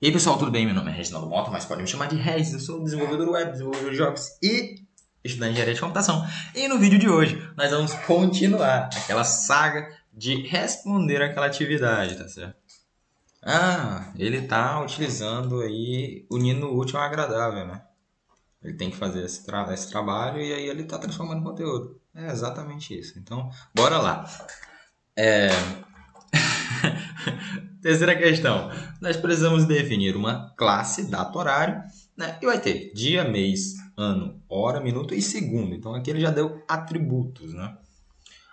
E aí pessoal, tudo bem? Meu nome é Reginaldo Mota, mas podem me chamar de Regis. Eu sou desenvolvedor web, desenvolvedor de jogos e estudante de engenharia de computação. E no vídeo de hoje nós vamos continuar aquela saga de responder aquela atividade, tá certo? Ele tá utilizando aí, unindo o útil ao agradável, né? Ele tem que fazer esse trabalho e aí ele tá transformando em conteúdo. É exatamente isso. Então, bora lá. Terceira questão. Nós precisamos definir uma classe, data, horário, né? E vai ter dia, mês, ano, hora, minuto e segundo. Então aqui ele já deu atributos, né?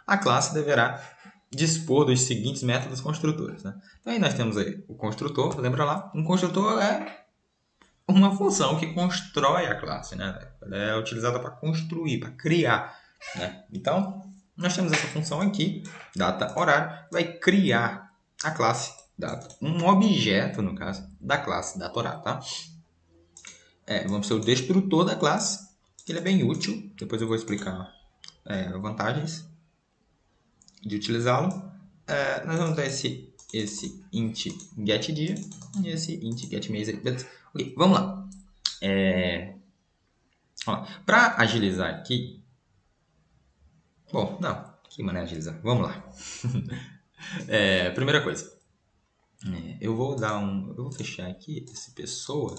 A classe deverá dispor dos seguintes métodos construtores, né? Então aí nós temos aí o construtor, lembra lá? Um construtor é uma função que constrói a classe, né? Ela é utilizada para construir, para criar, né? Então, nós temos essa função aqui, data, horário, vai criar a classe data. Um objeto, no caso, da classe data, horário, tá? Vamos ser o destrutor da classe, que ele é bem útil. Depois eu vou explicar vantagens de utilizá-lo. Nós vamos ter esse int getDia e esse int getMmês. Ok, vamos lá. Para agilizar aqui. Bom, não. Que maneira agilizar? Vamos lá. Primeira coisa. Eu vou fechar aqui esse pessoa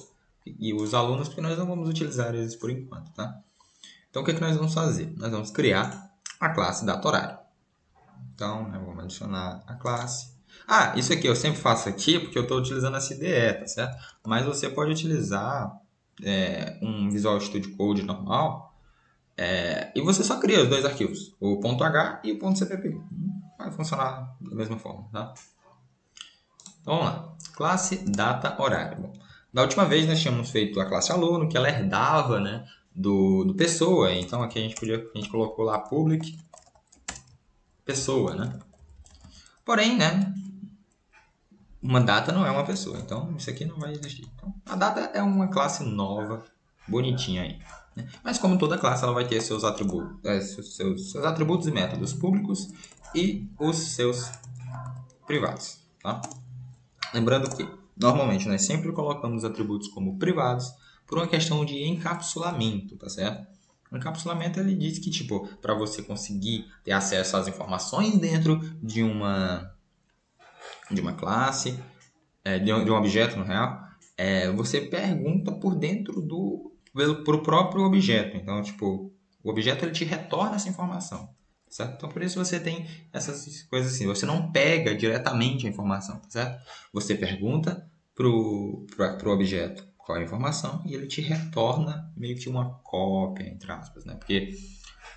e os alunos, porque nós não vamos utilizar eles por enquanto, tá? Então, o que nós vamos fazer? Nós vamos criar a classe data horário. Então, vamos adicionar a classe. Isso aqui eu sempre faço aqui porque eu estou utilizando a CDE, tá certo? Mas você pode utilizar um Visual Studio Code normal. E você só cria os dois arquivos, o .h e o .cpp. Vai funcionar da mesma forma, tá? Então vamos lá. Classe, data, horário. Bom, da última vez nós tínhamos feito a classe aluno, que ela herdava, né, do pessoa. Então aqui a gente colocou lá public pessoa, né? Porém, né, uma data não é uma pessoa, então isso aqui não vai existir. Então, a data é uma classe nova, bonitinha aí. Né? Mas como toda classe, ela vai ter seus atributos, seus atributos e métodos públicos e os seus privados. Tá? Lembrando que, normalmente, nós sempre colocamos atributos como privados por uma questão de encapsulamento, tá certo? O encapsulamento ele diz que, tipo, para você conseguir ter acesso às informações dentro de uma classe, de um objeto, no real, você pergunta por dentro pro próprio objeto. Então, tipo, o objeto ele te retorna essa informação, certo? Então, por isso você tem essas coisas assim. Você não pega diretamente a informação, certo? Você pergunta pro objeto qual é a informação e ele te retorna meio que uma cópia, entre aspas, né? Porque,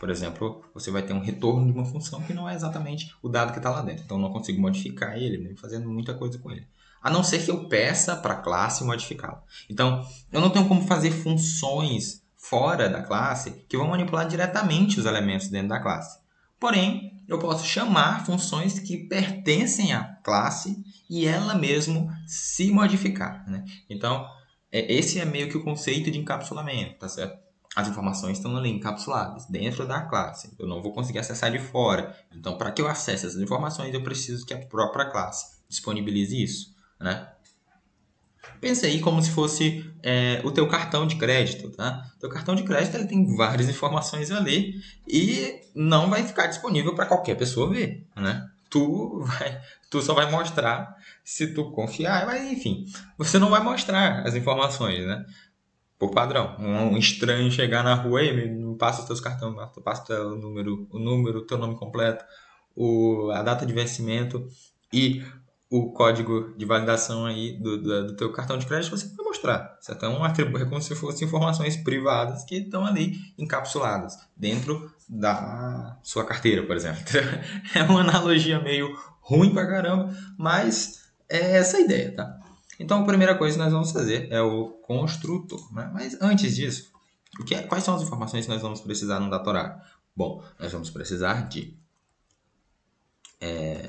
por exemplo, você vai ter um retorno de uma função que não é exatamente o dado que está lá dentro. Então, eu não consigo modificar ele, nem fazendo muita coisa com ele. A não ser que eu peça para a classe modificá-lo. Então, eu não tenho como fazer funções fora da classe que vão manipular diretamente os elementos dentro da classe. Porém, eu posso chamar funções que pertencem à classe e ela mesmo se modificar. Né? Então, esse é meio que o conceito de encapsulamento, tá certo? As informações estão ali encapsuladas dentro da classe. Eu não vou conseguir acessar de fora. Então, para que eu acesse essas informações, eu preciso que a própria classe disponibilize isso, né? Pensa aí como se fosse o teu cartão de crédito, tá? O teu cartão de crédito ele tem várias informações ali e não vai ficar disponível para qualquer pessoa ver, né? Tu só vai mostrar se tu confiar, mas enfim, você não vai mostrar as informações, né? Por padrão. Um estranho chegar na rua e me passa os teus cartões, passa o número, o teu nome completo, a data de vencimento e o código de validação aí do teu cartão de crédito, você vai mostrar. Certo? É um atributo, é como se fossem informações privadas que estão ali encapsuladas dentro da sua carteira, por exemplo. É uma analogia meio ruim pra caramba, mas é essa a ideia, tá? Então, a primeira coisa que nós vamos fazer é o construtor. Né? Mas antes disso, quais são as informações que nós vamos precisar no data horário? Bom, nós vamos precisar de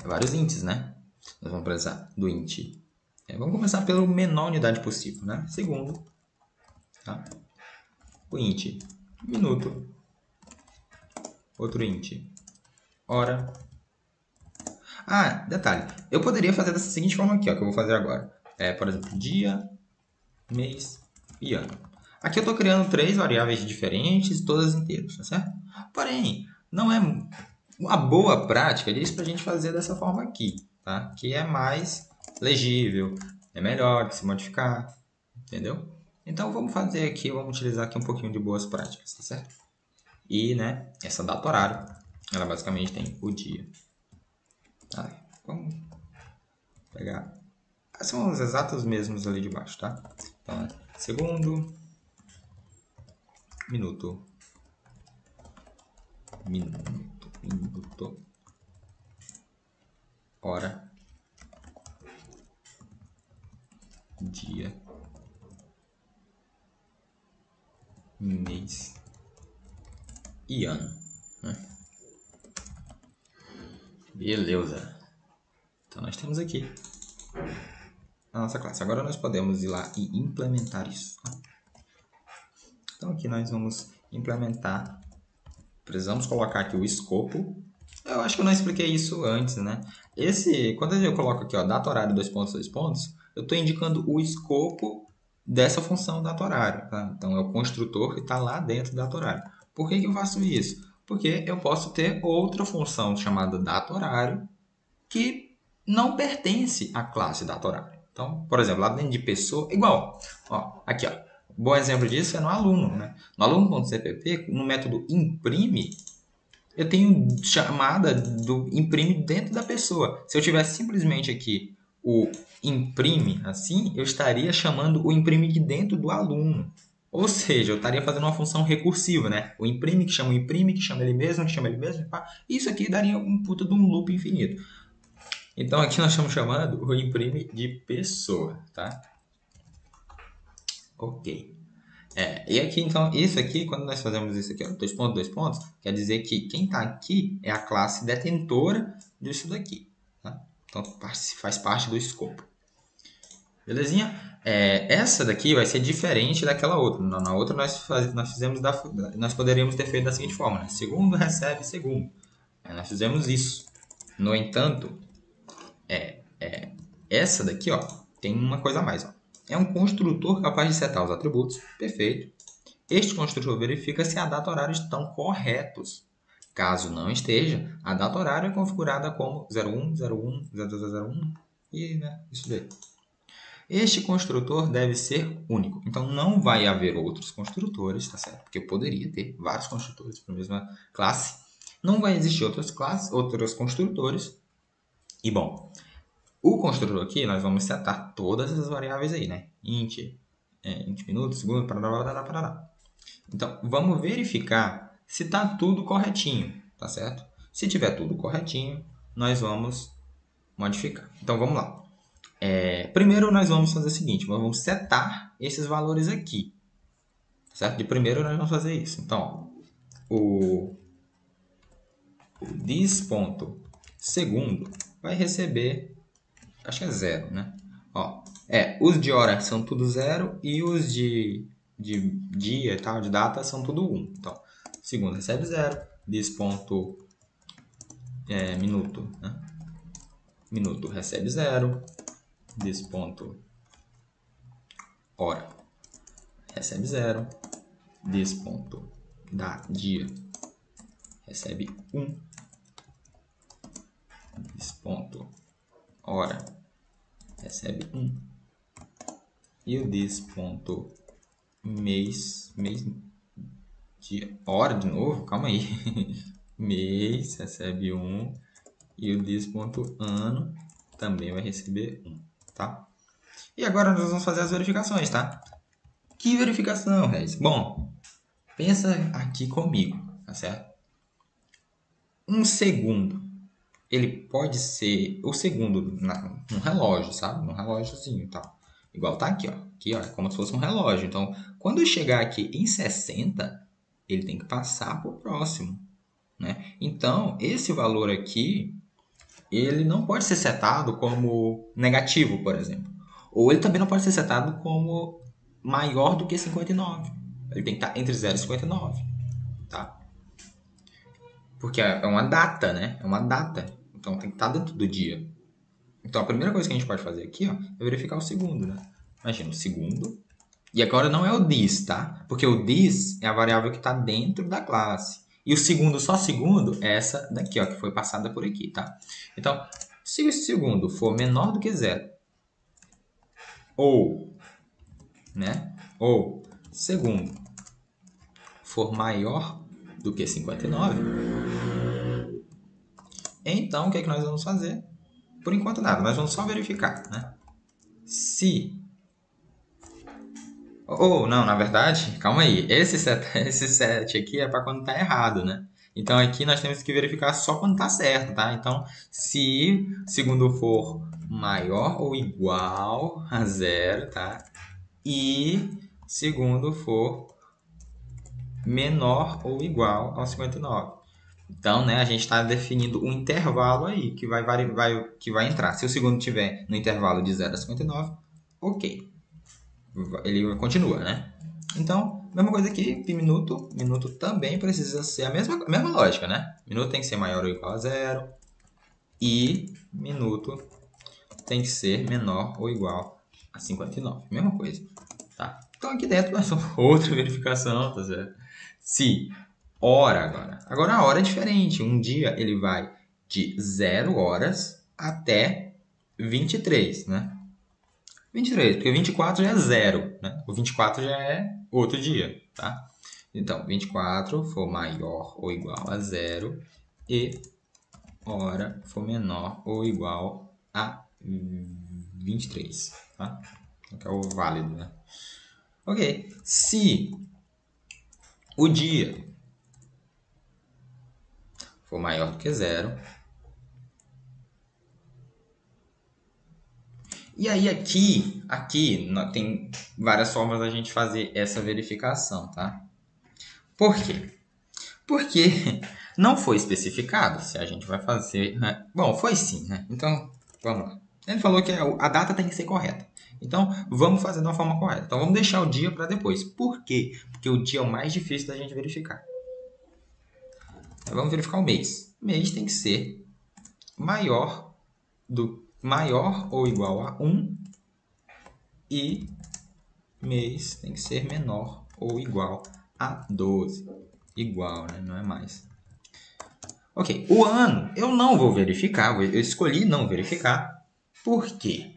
vários ints, né? Nós vamos precisar do int. Vamos começar pela menor unidade possível, né? Segundo, tá? O int minuto, outro int hora. Detalhe, eu poderia fazer dessa seguinte forma aqui, ó, que eu vou fazer agora. por exemplo, dia, mês e ano. Aqui eu estou criando 3 variáveis diferentes, todas inteiras, tá certo? Porém, não é uma boa prática disso para a gente fazer dessa forma aqui, tá? Que é mais legível, é melhor de se modificar, entendeu? Então vamos fazer aqui, vamos utilizar aqui um pouquinho de boas práticas, tá certo? E, né, essa data horário, ela basicamente tem o dia. Tá? Vamos pegar... São os exatos mesmos ali de baixo, tá? Então, segundo, minuto, hora, dia, mês e ano, né? Beleza. Então nós temos aqui a nossa classe. Agora nós podemos ir lá e implementar isso. Tá? Então aqui nós vamos implementar. Precisamos colocar aqui o escopo. Eu acho que eu não expliquei isso antes, né? Quando eu coloco aqui, ó, data horário, dois pontos, eu estou indicando o escopo dessa função data horário, tá? Então é o construtor que está lá dentro do data horário. Por que eu faço isso? Porque eu posso ter outra função chamada data horário que não pertence à classe data horário. Então, por exemplo, lá dentro de pessoa, igual, ó, aqui, ó. Um bom exemplo disso é no aluno, né? No aluno.cpp, no método imprime, eu tenho chamada do imprime dentro da pessoa. Se eu tivesse simplesmente aqui o imprime assim, eu estaria chamando o imprime de dentro do aluno. Ou seja, eu estaria fazendo uma função recursiva, né? O imprime que chama o imprime, que chama ele mesmo, que chama ele mesmo. Pá. Isso aqui daria um puta de um loop infinito. Então aqui nós estamos chamando o imprime de pessoa, tá? Ok. E aqui, então, isso aqui, quando nós fazemos isso aqui, ó, dois pontos, quer dizer que quem está aqui é a classe detentora disso daqui. Tá? Então, faz parte do escopo. Belezinha? Essa daqui vai ser diferente daquela outra. Na outra, nós poderíamos ter feito da seguinte forma. Né? Segundo recebe segundo. Nós fizemos isso. No entanto, essa daqui ó, tem uma coisa a mais. Ó. É um construtor capaz de setar os atributos. Perfeito. Este construtor verifica se a data e horário estão corretos. Caso não esteja, a data e horário é configurada como 01, 01, 0001 e né, isso daí. Este construtor deve ser único. Então não vai haver outros construtores, tá certo? Porque eu poderia ter vários construtores para a mesma classe. Não vai existir outras classes, outros construtores. E bom, o construtor aqui nós vamos setar todas as variáveis aí, né? Int minutos, segundo, parará. Então, vamos verificar se está tudo corretinho, tá certo? Se tiver tudo corretinho, nós vamos modificar. Então, vamos lá. Primeiro, nós vamos fazer o seguinte. Vamos setar esses valores aqui. Certo? De primeiro, nós vamos fazer isso. Então, o this.segundo vai receber, acho que é 0, né? Ó, os de hora são tudo 0 e os de dia e tal, de data, são tudo 1. Então, segundo recebe 0, this.minuto, né? Minuto recebe 0, this.hora recebe 0, this.dia recebe 1, this.hora recebe 1 e o this.mês, dia, hora de novo, calma aí, mês recebe 1 e o this.ano também vai receber 1, tá? E agora nós vamos fazer as verificações, tá? Que verificação, Regis? Bom, pensa aqui comigo, tá certo? Um segundo, ele pode ser o segundo num relógio, sabe? Num relógiozinho e tal. Igual tá aqui, ó. Aqui, ó, é como se fosse um relógio. Então, quando eu chegar aqui em 60, ele tem que passar para o próximo, né? Então, esse valor aqui, ele não pode ser setado como negativo, por exemplo. Ou ele também não pode ser setado como maior do que 59. Ele tem que estar entre 0 e 59, tá? Porque é uma data, né? É uma data. Então tem que estar dentro do dia. Então, a primeira coisa que a gente pode fazer aqui, ó, é verificar o segundo, né? Imagina, o segundo. E agora não é o this, tá? Porque o this é a variável que está dentro da classe. E o segundo, só segundo, é essa daqui, ó, que foi passada por aqui, tá? Então, se o segundo for menor do que zero, ou, né? Ou, segundo, for maior do que 59, então o que é que nós vamos fazer? Por enquanto nada, nós vamos só verificar, né? Se... Ou, não, na verdade, calma aí. Esse set aqui é para quando tá errado, né? Então aqui nós temos que verificar só quando tá certo, tá? Então, se segundo for maior ou igual a zero, tá? E segundo for menor ou igual ao 59. Então, né, a gente está definindo um intervalo aí que que vai entrar. Se o segundo tiver no intervalo de 0 a 59, ok. Ele continua, né? Então, mesma coisa aqui, minuto. Minuto também precisa ser a mesma lógica, né? Minuto tem que ser maior ou igual a zero. E minuto tem que ser menor ou igual a 59. Mesma coisa, tá? Então, aqui dentro nós temos outra verificação, tá certo? Se hora agora. Agora a hora é diferente. Um dia ele vai de 0 horas até 23, né? 23, porque 24 já é zero, né? O 24 já é outro dia, tá? Então, 24 for maior ou igual a zero e hora for menor ou igual a 23, tá? Que é o válido, né? Ok. Se o dia for maior do que zero, e aí aqui tem várias formas da gente fazer essa verificação, tá? Por quê? Porque não foi especificado se a gente vai fazer, né? Bom, foi sim, né? Então, vamos lá. Ele falou que a data tem que ser correta. Então, vamos fazer de uma forma correta. Então, vamos deixar o dia para depois. Por quê? Porque o dia é o mais difícil da gente verificar. Vamos verificar o mês. O mês tem que ser maior ou igual a 1 e mês tem que ser menor ou igual a 12. Igual, né? Não é mais. Ok, o ano eu não vou verificar, eu escolhi não verificar. Por quê?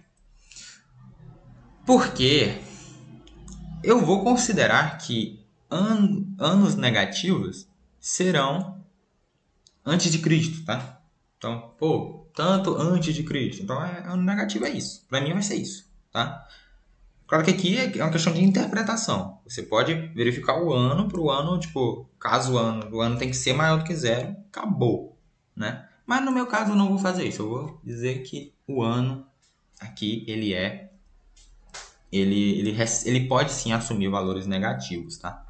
Porque eu vou considerar que anos negativos serão antes de Cristo, tá? Então, pô, tanto antes de Cristo. Então, ano negativo é isso. Para mim vai ser isso, tá? Claro que aqui é uma questão de interpretação. Você pode verificar o ano para o ano, tipo, caso o ano tem que ser maior do que zero, acabou, né? Mas no meu caso eu não vou fazer isso. Eu vou dizer que o ano aqui ele pode sim assumir valores negativos, tá?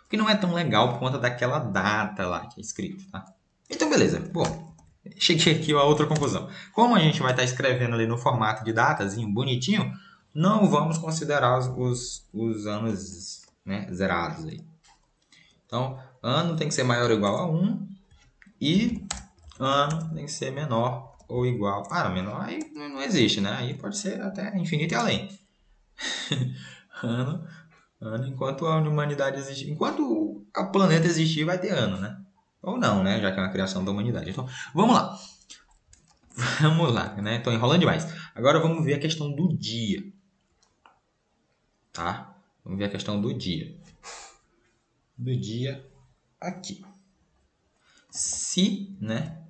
O que não é tão legal por conta daquela data lá que é escrito, tá? Então beleza. Bom, cheguei aqui a outra conclusão. Como a gente vai estar escrevendo ali no formato de datazinho bonitinho, não vamos considerar os anos, né, zerados aí. Então, ano tem que ser maior ou igual a 1 e ano tem que ser menor ou igual. Ah, menor aí não existe, né? Aí pode ser até infinito e além. ano, ano, enquanto a humanidade existir, enquanto o planeta existir, vai ter ano, né? Ou não, né? Já que é uma criação da humanidade. Então, vamos lá. Vamos lá, né? Tô enrolando demais. Agora vamos ver a questão do dia, tá? Vamos ver a questão do dia. Do dia aqui. Se, né?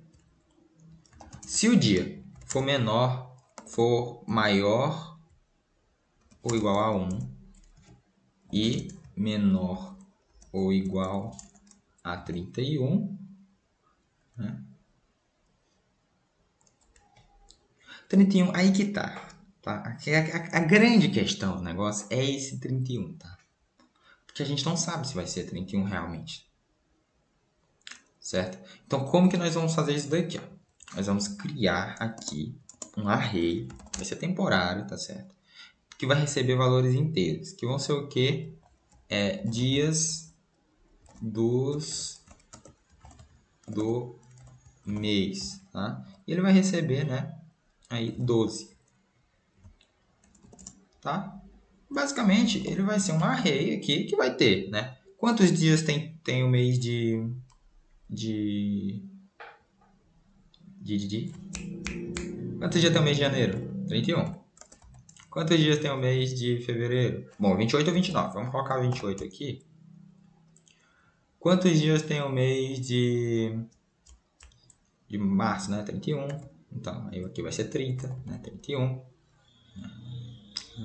Se o dia for maior ou igual a 1 e menor ou igual a 31, né? 31, aí que tá. A grande questão do negócio é esse 31, tá? Porque a gente não sabe se vai ser 31 realmente. Certo? Então, como que nós vamos fazer isso daqui? Ó? Nós vamos criar aqui um array, vai ser temporário, tá certo? Que vai receber valores inteiros, que vão ser o quê? Dias do mês, tá? E ele vai receber, né, aí 12. Tá? Basicamente, ele vai ser um array aqui que vai ter, né? Quantos dias tem o mês de... Quantos dias tem o mês de janeiro? 31. Quantos dias tem o mês de fevereiro? Bom, 28 ou 29. Vamos colocar 28 aqui. Quantos dias tem o mês de março, né? 31. Então, aí aqui vai ser 30, né? 31.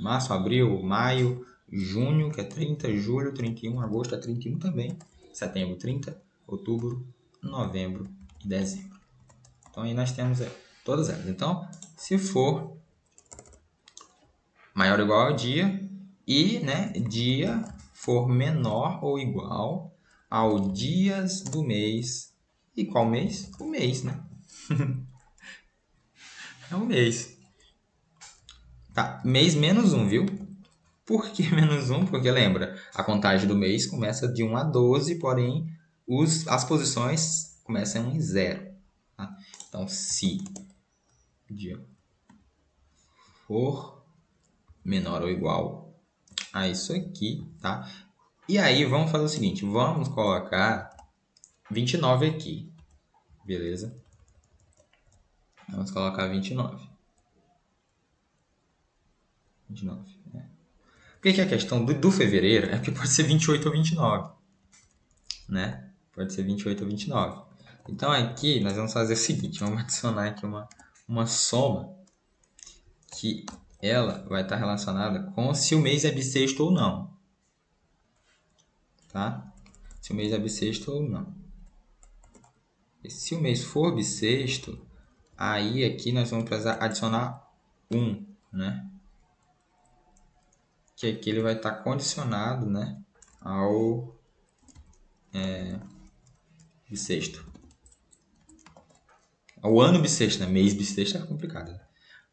Março, abril, maio, junho, que é 30, julho, 31, agosto é 31 também, setembro, 30, outubro, novembro e dezembro. Então, aí nós temos todas elas. Então, se for maior ou igual ao dia e, né, dia for menor ou igual ao dias do mês. E qual mês? O mês, né? É o mês. Tá, mês menos 1, viu? Por que menos 1? Porque lembra, a contagem do mês começa de 1 a 12, porém as posições começam em 0. Tá? Então, se o dia for menor ou igual a isso aqui, tá? E aí, vamos fazer o seguinte, vamos colocar 29 aqui, beleza? Vamos colocar 29. 29, né? Por que a questão do fevereiro é porque pode ser 28 ou 29, né? Pode ser 28 ou 29. Então, aqui nós vamos fazer o seguinte, vamos adicionar aqui uma soma que ela vai estar relacionada com se o mês é bissexto ou não. Tá? Se o mês é bissexto ou não. E se o mês for bissexto, aí aqui nós vamos precisar adicionar 1, né? Que aqui ele vai estar condicionado, né, ao bissexto. Ao ano bissexto, né? Mês bissexto é complicado, né?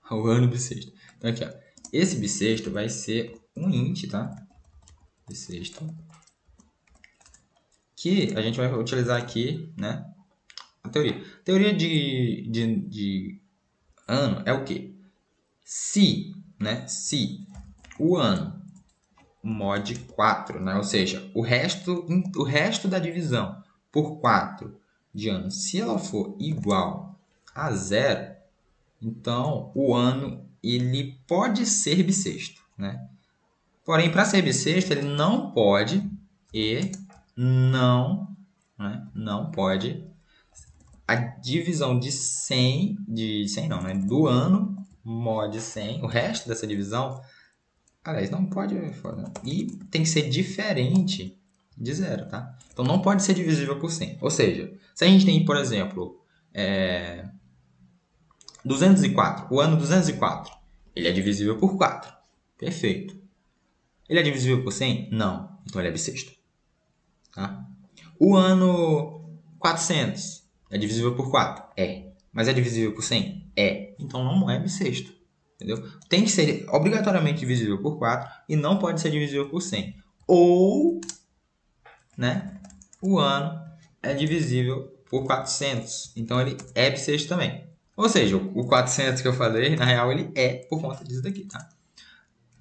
Ao ano bissexto. Então aqui, ó. Esse bissexto vai ser um int, tá? Bissexto. Que a gente vai utilizar aqui, né? A teoria. A teoria de ano é o quê? Se, né? Se o ano mod 4, né? Ou seja, o resto da divisão por 4 de ano, se ela for igual a 0, então o ano ele pode ser bissexto, né? Porém, para ser bissexto, ele não pode e não pode a divisão de 100, do ano mod 100, o resto dessa divisão, aliás, não pode, e tem que ser diferente de 0, tá? Então não pode ser divisível por 100. Ou seja, se a gente tem, por exemplo, 204, o ano 204, ele é divisível por 4. Perfeito. Ele é divisível por 100? Não. Então ele é bissexto. Tá? O ano 400 é divisível por 4? É. Mas é divisível por 100? É. Então não é bissexto. Entendeu? Tem que ser obrigatoriamente divisível por 4 e não pode ser divisível por 100. Ou, né, o ano é divisível por 400. Então ele é bissexto também. Ou seja, o 400 que eu falei, na real, ele é por conta disso daqui, tá?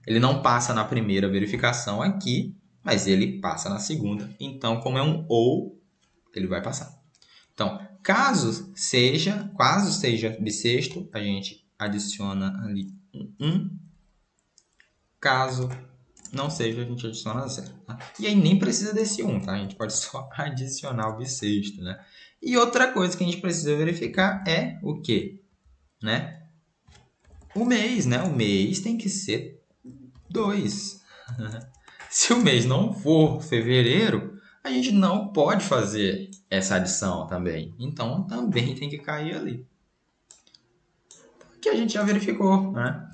Ele não passa na primeira verificação aqui, mas ele passa na segunda. Então, como é um ou, ele vai passar. Então, caso seja bissexto, a gente adiciona ali um. Caso não seja, a gente adiciona 0. Tá? E aí nem precisa desse 1, tá? A gente pode só adicionar o bissexto, né? E outra coisa que a gente precisa verificar é o quê? Né? O mês, né? O mês tem que ser 2. Se o mês não for fevereiro, a gente não pode fazer essa adição também. Então, também tem que cair ali. Que a gente já verificou, né?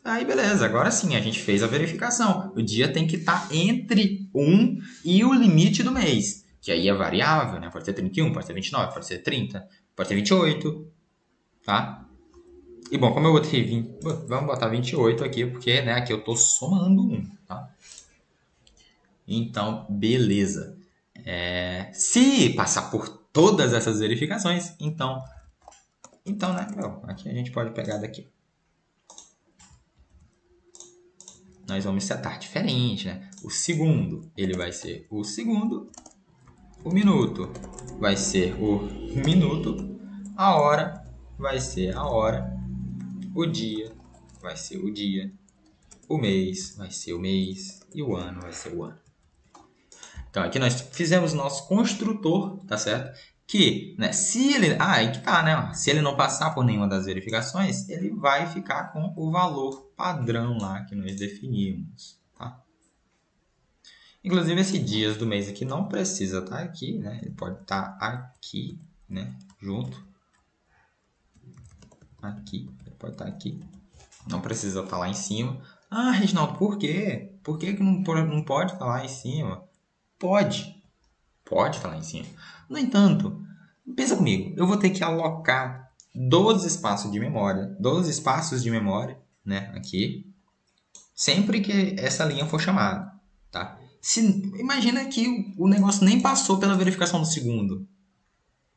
Aí, beleza. Agora sim, a gente fez a verificação. O dia tem que estar entre 1 e o limite do mês. Que aí é variável, né? Pode ser 31, pode ser 29, pode ser 30, pode ser 28, tá? E bom, como eu botei 20, vamos botar 28 aqui, porque, né, aqui eu tô somando 1, tá? Então, beleza. Se passar por todas essas verificações, então Então, né, aqui a gente pode pegar daqui. Nós vamos setar diferente, né? O segundo, ele vai ser o segundo. O minuto vai ser o minuto. A hora vai ser a hora. O dia vai ser o dia. O mês vai ser o mês. E o ano vai ser o ano. Então, aqui nós fizemos o nosso construtor, tá certo? Que, né, se ele... aí que tá, né? Se ele não passar por nenhuma das verificações, ele vai ficar com o valor padrão lá que nós definimos, tá? Inclusive, esse dias do mês aqui não precisa estar aqui, né? Ele pode estar aqui, né? Junto. Aqui. Ele pode estar aqui. Não precisa estar lá em cima. Ah, Reginaldo, por quê? Por que não pode estar lá em cima? Pode. Pode estar lá em cima. No entanto, pensa comigo. Eu vou ter que alocar 12 espaços de memória. 12 espaços de memória, né? Aqui. Sempre que essa linha for chamada, tá? Imagina que o negócio nem passou pela verificação do segundo.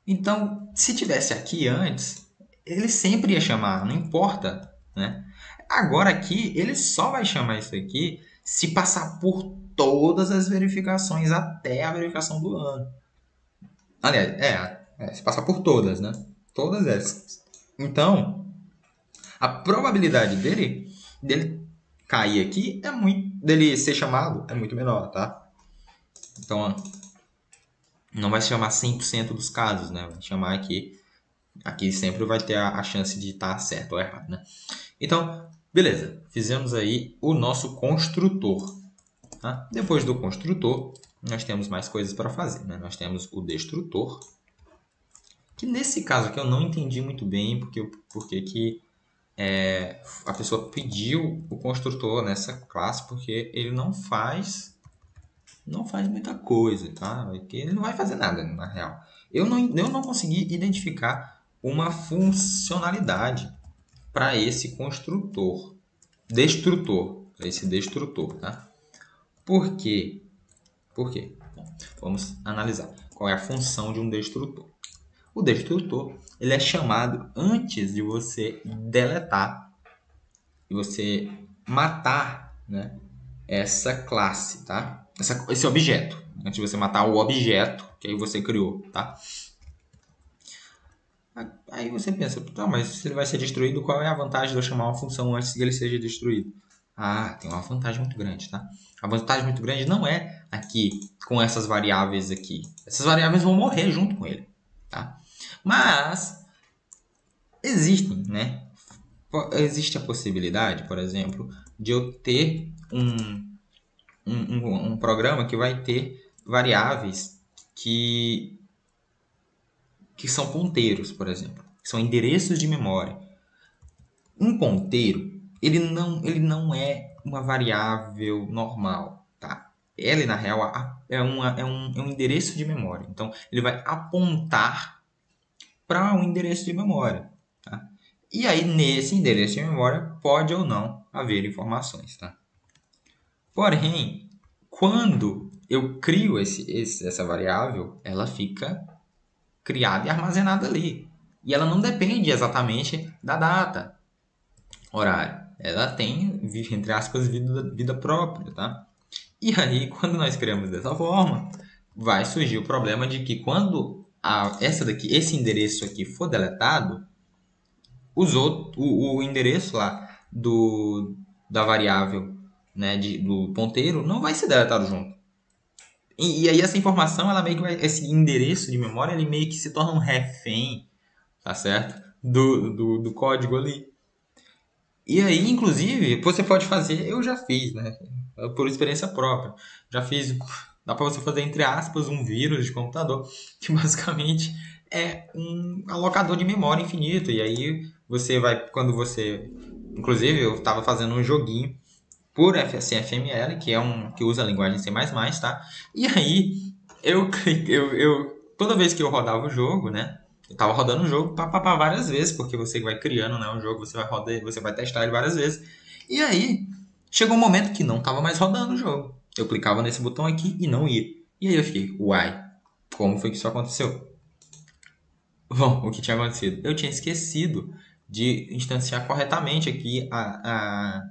Então, se tivesse aqui antes, ele sempre ia chamar, não importa, né? Agora aqui, ele só vai chamar isso aqui se passar por todas as verificações até a verificação do ano. Aliás, se passar por todas, né? Todas essas. Então, a probabilidade dele cair aqui dele ser chamado é muito menor, tá? Então, não vai se chamar 100% dos casos, né? Vai chamar aqui sempre vai ter a chance de estar certo ou errado, né? Então, beleza. Fizemos aí o nosso construtor, tá? Depois do construtor, nós temos mais coisas para fazer, né? Nós temos o destrutor, que nesse caso aqui eu não entendi muito bem porque que a pessoa pediu o construtor nessa classe, porque ele não faz muita coisa, tá? Porque ele não vai fazer nada, na real. Eu não consegui identificar uma funcionalidade para esse destrutor, tá? Por quê? Por quê? Bom, vamos analisar qual é a função de um destrutor. O destrutor, ele é chamado antes de você deletar e você matar, né, essa classe, tá? Esse objeto. Antes de você matar o objeto que aí você criou, tá? Aí você pensa, tá, mas se ele vai ser destruído, qual é a vantagem de eu chamar uma função antes que ele seja destruído? Ah, tem uma vantagem muito grande, tá? A vantagem muito grande não é aqui com essas variáveis aqui. Essas variáveis vão morrer junto com ele, tá? Mas existem, né? Existe a possibilidade, por exemplo, de eu ter um programa que vai ter variáveis que são ponteiros, por exemplo, que são endereços de memória. Um ponteiro, ele não é uma variável normal, tá? Ele, na real, é um endereço de memória. Então, ele vai apontar para um endereço de memória, tá? E aí, nesse endereço de memória, pode ou não haver informações, tá? Porém, quando eu crio essa variável, ela fica criada e armazenada ali. E ela não depende exatamente da data, horário. Ela tem, entre aspas, vida própria, tá? E aí, quando nós criamos dessa forma, vai surgir o problema de que quando esse endereço aqui for deletado, o endereço lá da variável, né, do ponteiro não vai ser deletado junto. E aí essa informação, ela meio que esse endereço de memória, ele meio que se torna um refém, tá certo? Do código ali. E aí, inclusive, você pode fazer, eu já fiz, né? Por experiência própria. Já fiz, dá para você fazer, entre aspas, um vírus de computador, que basicamente é um alocador de memória infinito. E aí você vai, inclusive, eu estava fazendo um joguinho por CFML, que usa a linguagem C++, tá? E aí, toda vez que eu rodava o jogo, né? Eu tava rodando o jogo várias vezes, porque você vai criando, né, um jogo, você vai testar ele várias vezes. E aí, chegou um momento que não tava mais rodando o jogo. Eu clicava nesse botão aqui e não ia. E aí eu fiquei, uai, como foi que isso aconteceu? Bom, o que tinha acontecido? Eu tinha esquecido de instanciar corretamente aqui a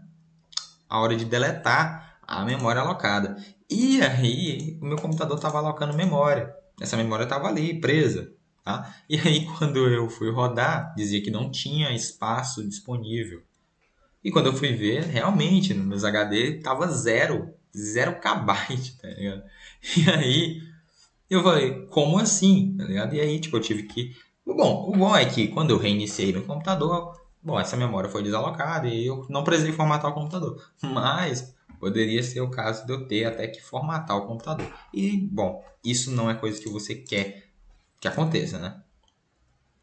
hora de deletar a memória alocada. E aí, o meu computador estava alocando memória. Essa memória estava ali, presa. Tá? E aí, quando eu fui rodar, dizia que não tinha espaço disponível. E quando eu fui ver, realmente, nos meus HD tava zero KB, tá ligado? E aí, eu falei, como assim? Tá ligado? E aí, tipo, eu tive que. O bom é que quando eu reiniciei no computador, bom, essa memória foi desalocada e eu não precisei formatar o computador. Mas poderia ser o caso de eu ter até que formatar o computador. E, bom, isso não é coisa que você quer que aconteça, né?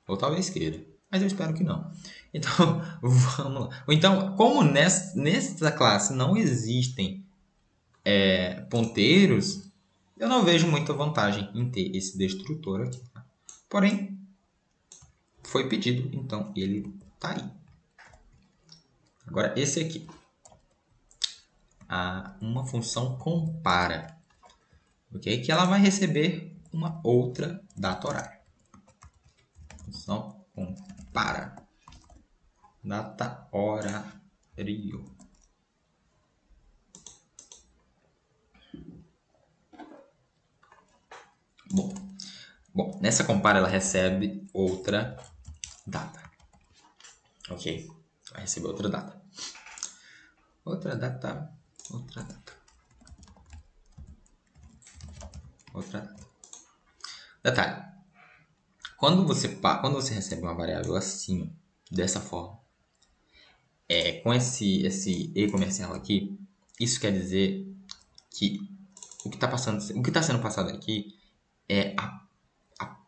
Ou talvez queira. Mas eu espero que não. Então, vamos lá. Então, como nessa classe não existem ponteiros, eu não vejo muita vantagem em ter esse destrutor aqui. Tá? Porém, foi pedido, então ele tá aí. Agora, esse aqui. Uma função compara. Ok? Que ela vai receber uma outra data horária. Função compara. Data horário. Bom, nessa compara ela recebe outra data. Ok? Vai receber outra data. Outra data. Outra data. Outra data. Detalhe. Quando você recebe uma variável assim, dessa forma, com esse e comercial aqui, isso quer dizer que o que está sendo passado aqui é a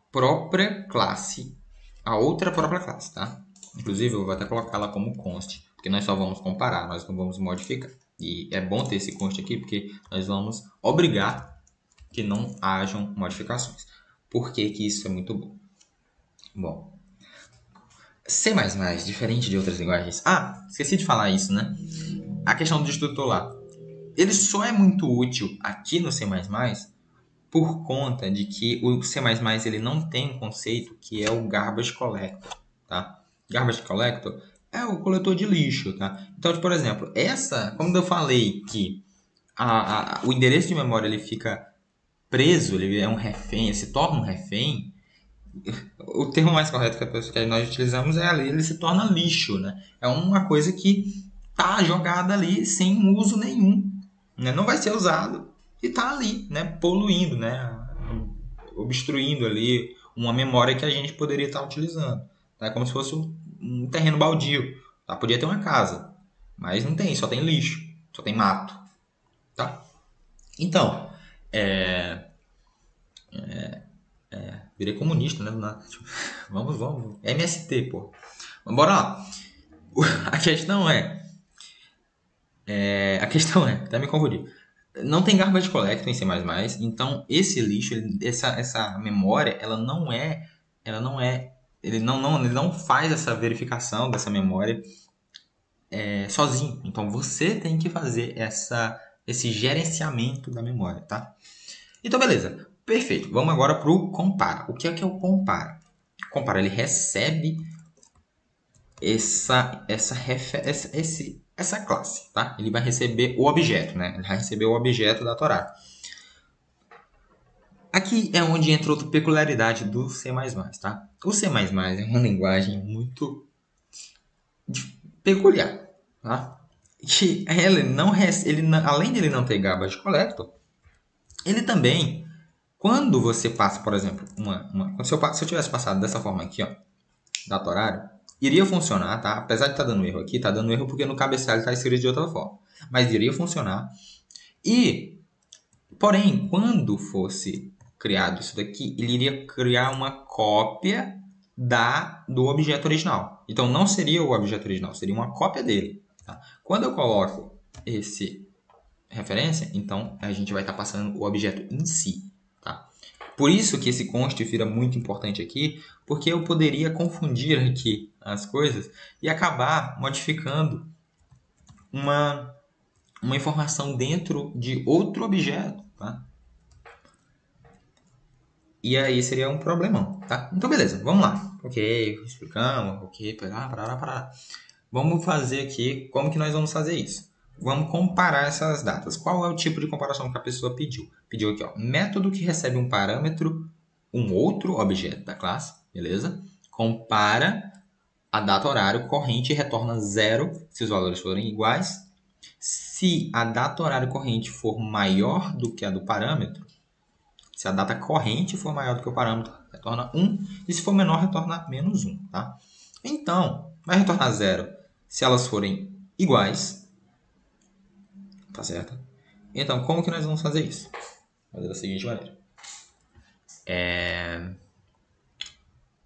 própria classe, a outra própria classe, tá? Inclusive, eu vou até colocar ela como const, porque nós só vamos comparar, nós não vamos modificar. E é bom ter esse const aqui, porque nós vamos obrigar que não hajam modificações. Por que que isso é muito bom? Bom, C++, diferente de outras linguagens... esqueci de falar isso, né? A questão do destrutor lá. Ele só é muito útil aqui no C++ por conta de que o C++ ele não tem um conceito que é o garbage collector, tá? Garbage collector é o coletor de lixo, tá? Então, por exemplo, como eu falei que o endereço de memória ele fica preso, ele é um refém, ele se torna um refém, o termo mais correto que nós utilizamos é ali, ele se torna lixo, né? É uma coisa que tá jogada ali sem uso nenhum, né? Não vai ser usado e tá ali, né? Poluindo, né? Obstruindo ali uma memória que a gente poderia estar utilizando. Tá? É como se fosse um terreno baldio. Tá? Podia ter uma casa, mas não tem, só tem lixo, só tem mato. Tá? Então, virei comunista, né? Vamos. MST, pô. Bora lá. A questão até me confundi. Não tem garbage collector em C++, então esse lixo, essa memória, ele não faz essa verificação dessa memória sozinho. Então você tem que fazer esse gerenciamento da memória, tá? Então beleza, perfeito. Vamos agora para o compara. O que é o compara? O compara ele recebe essa classe, tá? Ele vai receber o objeto, né? Ele vai receber o objeto da Torá. Aqui é onde entra outra peculiaridade do C++, tá? O C++ é uma linguagem muito peculiar, tá? Que além de ele não ter garbage collector, ele também, quando você passa, por exemplo, se eu tivesse passado dessa forma aqui, ó, data horário, iria funcionar, tá? Apesar de estar dando erro aqui, tá dando erro porque no cabeçalho está escrito de outra forma. Mas iria funcionar. Porém, quando fosse criado isso daqui, ele iria criar uma cópia do objeto original. Então, não seria o objeto original, seria uma cópia dele. Tá? Quando eu coloco esse referência, então a gente vai estar passando o objeto em si. Tá? Por isso que esse const vira muito importante aqui, porque eu poderia confundir aqui as coisas e acabar modificando uma informação dentro de outro objeto. Tá? E aí seria um problemão, tá? Então, beleza, vamos lá. Ok, explicamos, ok, pará. Vamos fazer aqui, como que nós vamos fazer isso? Vamos comparar essas datas. Qual é o tipo de comparação que a pessoa pediu? Pediu aqui, ó, método que recebe um parâmetro, um outro objeto da classe, beleza? Compara a data horário corrente e retorna zero se os valores forem iguais. Se a data horário corrente for maior do que a do parâmetro, se a data corrente for maior do que o parâmetro, retorna 1. E se for menor, retorna menos 1. Tá? Então, vai retornar 0 se elas forem iguais. Tá certo? Então, como que nós vamos fazer isso? Fazer da seguinte maneira.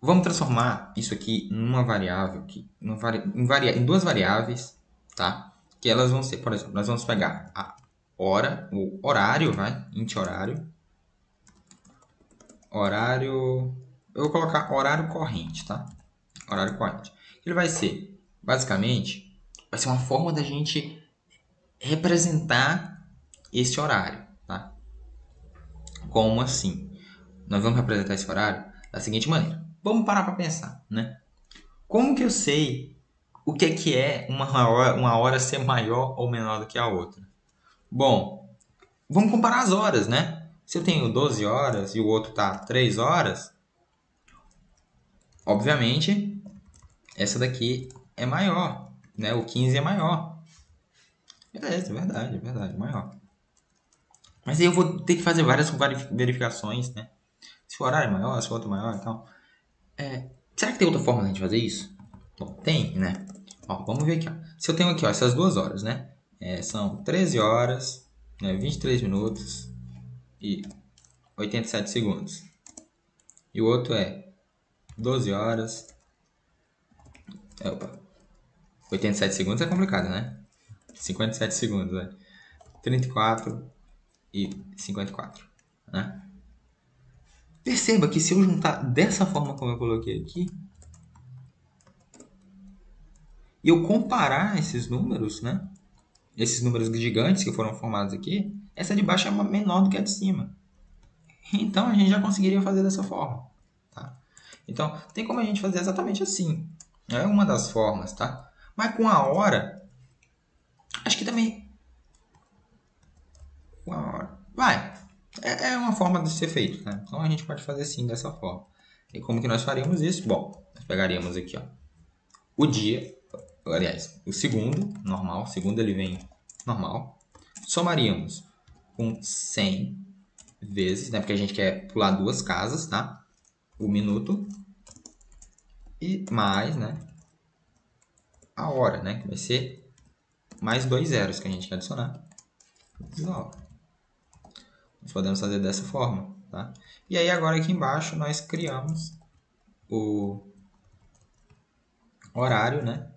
Vamos transformar isso aqui numa variável, em duas variáveis, tá? Que elas vão ser, por exemplo, nós vamos pegar a hora, o horário, vai, int horário, eu vou colocar horário corrente, tá? Horário corrente. Ele vai ser, basicamente, vai ser uma forma da gente representar esse horário, tá? Como assim? Nós vamos representar esse horário da seguinte maneira. Vamos parar para pensar, né? Como que eu sei o que é uma hora ser maior ou menor do que a outra? Bom, vamos comparar as horas, né? Se eu tenho 12 horas e o outro tá 3 horas, obviamente, essa daqui é maior, né? O 15 é maior. Beleza, é verdade, maior. Mas aí eu vou ter que fazer várias verificações, né? Se o horário é maior, se o outro é maior e tal. Será que tem outra forma de a gente fazer isso? Bom, tem, né? Ó, vamos ver aqui. Ó. Se eu tenho aqui ó, essas 2 horas, né? São 13 horas, né, 23 minutos e 87 segundos. E o outro é 12 horas. Opa, 87 segundos é complicado, né? 57 segundos, né? 34 e 54, né? Perceba que se eu juntar dessa forma como eu coloquei aqui, e eu comparar esses números, né? Esses números gigantes que foram formados aqui, essa de baixo é menor do que a de cima. Então a gente já conseguiria fazer dessa forma, tá? Então tem como a gente fazer exatamente assim. É uma das formas, tá? Mas com a hora, acho que também com a hora. Vai. É uma forma de ser feito, né? Então a gente pode fazer sim dessa forma. E como que nós faríamos isso? Bom, nós pegaríamos aqui, ó, o dia, aliás, o segundo, normal, o segundo ele vem normal. Somaríamos com 100 vezes, né? Porque a gente quer pular duas casas, tá? O minuto e mais, né? A hora, né? Que vai ser mais 2 zeros que a gente quer adicionar. Nós podemos fazer dessa forma, tá? E aí agora aqui embaixo nós criamos o horário, né?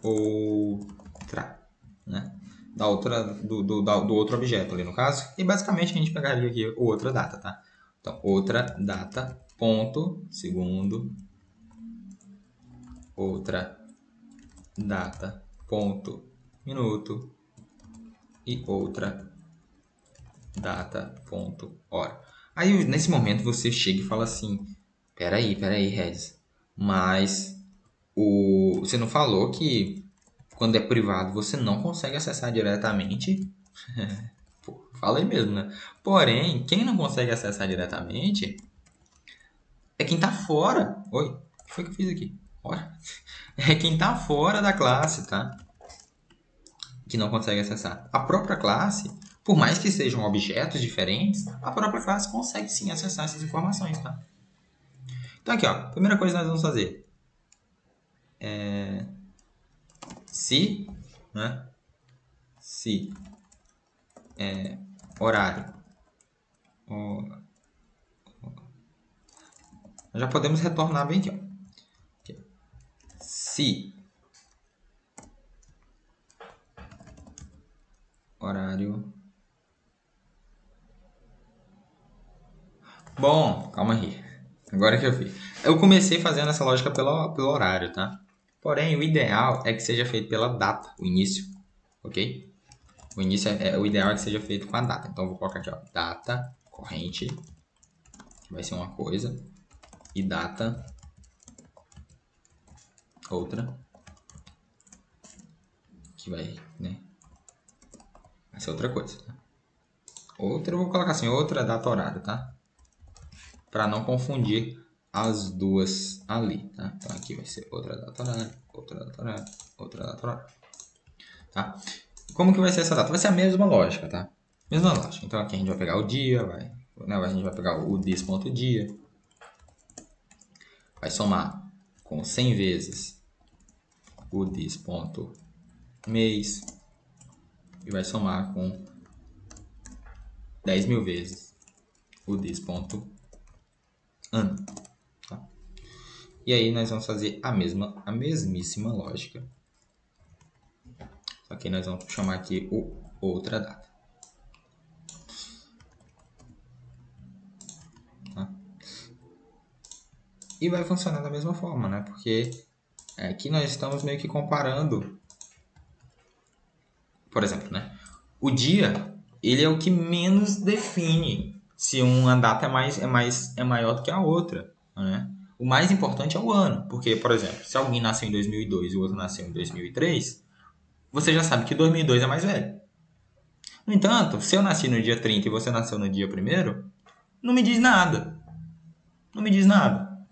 Outra, né? Do outro objeto ali no caso. E basicamente a gente pegaria aqui outra data, tá? Então, outra data, ponto, segundo, outra data, ponto, minuto e outra data, ponto, hora. Aí nesse momento você chega e fala assim, peraí, Regis, mas você não falou que quando é privado você não consegue acessar diretamente? Pô, falei mesmo, né? Porém, quem não consegue acessar diretamente é quem tá fora. Oi, o que foi que eu fiz aqui? Ora. É quem tá fora da classe, tá? Que não consegue acessar. A própria classe, por mais que sejam objetos diferentes, a própria classe consegue sim acessar essas informações, tá? Então aqui, ó, primeira coisa que nós vamos fazer se, né? Se horário. Nós já podemos retornar bem aqui, ó. Aqui. Se horário. Bom, calma aí. Agora que eu vi. Eu comecei fazendo essa lógica pelo horário, tá? Porém, o ideal é que seja feito pela data, o início, ok? O início o ideal é que seja feito com a data. Então, eu vou colocar aqui, ó, data corrente, que vai ser uma coisa, e data outra, que vai, né, vai ser outra coisa, tá? Outra, eu vou colocar assim, outra data horária, tá? Para não confundir as duas ali, tá? Então, aqui vai ser outra data horária, outra data horária, outra data horária, tá? Como que vai ser essa data? Vai ser a mesma lógica, tá? Mesma lógica. Então, aqui a gente vai pegar o dia, a gente vai pegar o dis.dia, vai somar com 100 vezes o dis.mês e vai somar com 10.000 vezes o dis.ano. Tá? E aí nós vamos fazer a mesmíssima lógica. Só que nós vamos chamar aqui o outra data. Tá? E vai funcionar da mesma forma, né? Porque aqui nós estamos meio que comparando. Por exemplo, né? O dia, ele é o que menos define se uma data é maior do que a outra, né? O mais importante é o ano, porque, por exemplo, se alguém nasceu em 2002 e o outro nasceu em 2003, você já sabe que 2002 é mais velho. No entanto, se eu nasci no dia 30 e você nasceu no dia 1º, não me diz nada. Não me diz nada.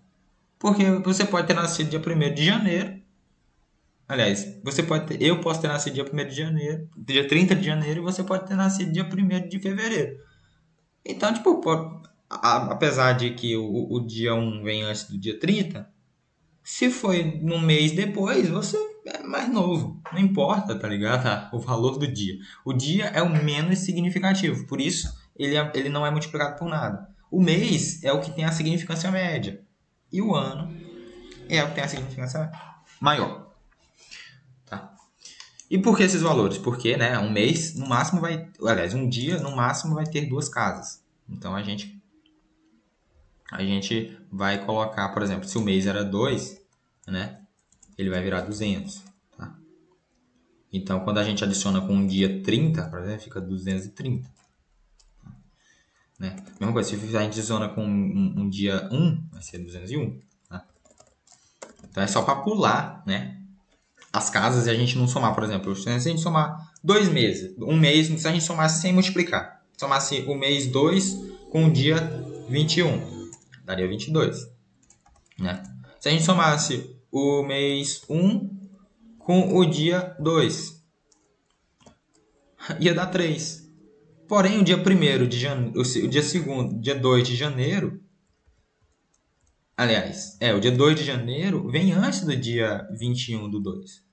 Porque você pode ter nascido dia 1º de janeiro. Aliás, eu posso ter nascido dia 1º de janeiro, dia 30 de janeiro, e você pode ter nascido dia 1º de fevereiro. Então, tipo, apesar de que o dia 1 vem antes do dia 30, se foi num mês depois, você é mais novo. Não importa, tá ligado? Tá? O valor do dia. O dia é o menos significativo, por isso ele não é multiplicado por nada. O mês é o que tem a significância média. E o ano é o que tem a significância maior. Tá? E por que esses valores? Porque, né, um mês, no máximo um dia, no máximo, vai ter 2 casas. Então, a gente vai colocar, por exemplo, se o mês era 2, né, ele vai virar 200. Tá? Então, quando a gente adiciona com um dia 30, por exemplo, fica 230. Tá? Né? Mesma coisa, se a gente adiciona com um dia 1, vai ser 201. Tá? Então, é só para pular, né, as casas e a gente não somar, por exemplo, se a gente somar 2 meses, um mês, se a gente somasse sem multiplicar, somasse o mês 2 com o dia 21, daria 22, né? Se a gente somasse o mês 1 com o dia 2, ia dar 3. Porém, o dia 1º de janeiro, o dia 2º, dia 2 de janeiro, aliás, o dia 2 de janeiro vem antes do dia 21 do 2.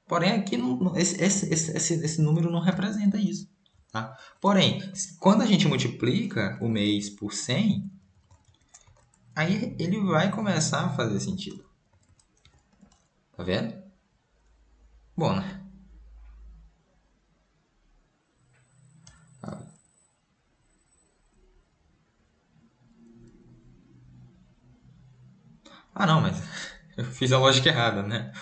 Porém, aqui esse número não representa isso. Tá? Porém, quando a gente multiplica o mês por 100, aí ele vai começar a fazer sentido. Tá vendo? Bom, né? Ah, não, mas eu fiz a lógica errada, né?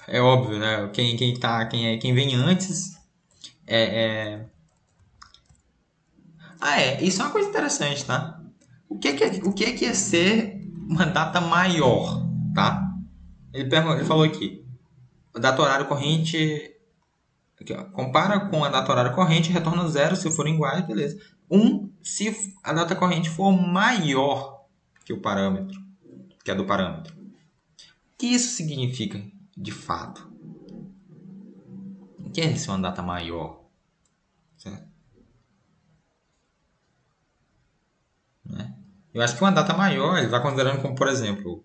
É óbvio, né? Quem vem antes é... isso é uma coisa interessante, tá? O que é ser uma data maior, tá? Ele falou aqui, a data horário corrente, aqui, ó, compara com a data horário corrente, retorna 0 se forem iguais, beleza. 1 se a data corrente for maior que o parâmetro, que é do parâmetro. O que isso significa de fato? O que é ser uma data maior? Certo? Né? Eu acho que uma data maior, ele vai considerando como, por exemplo,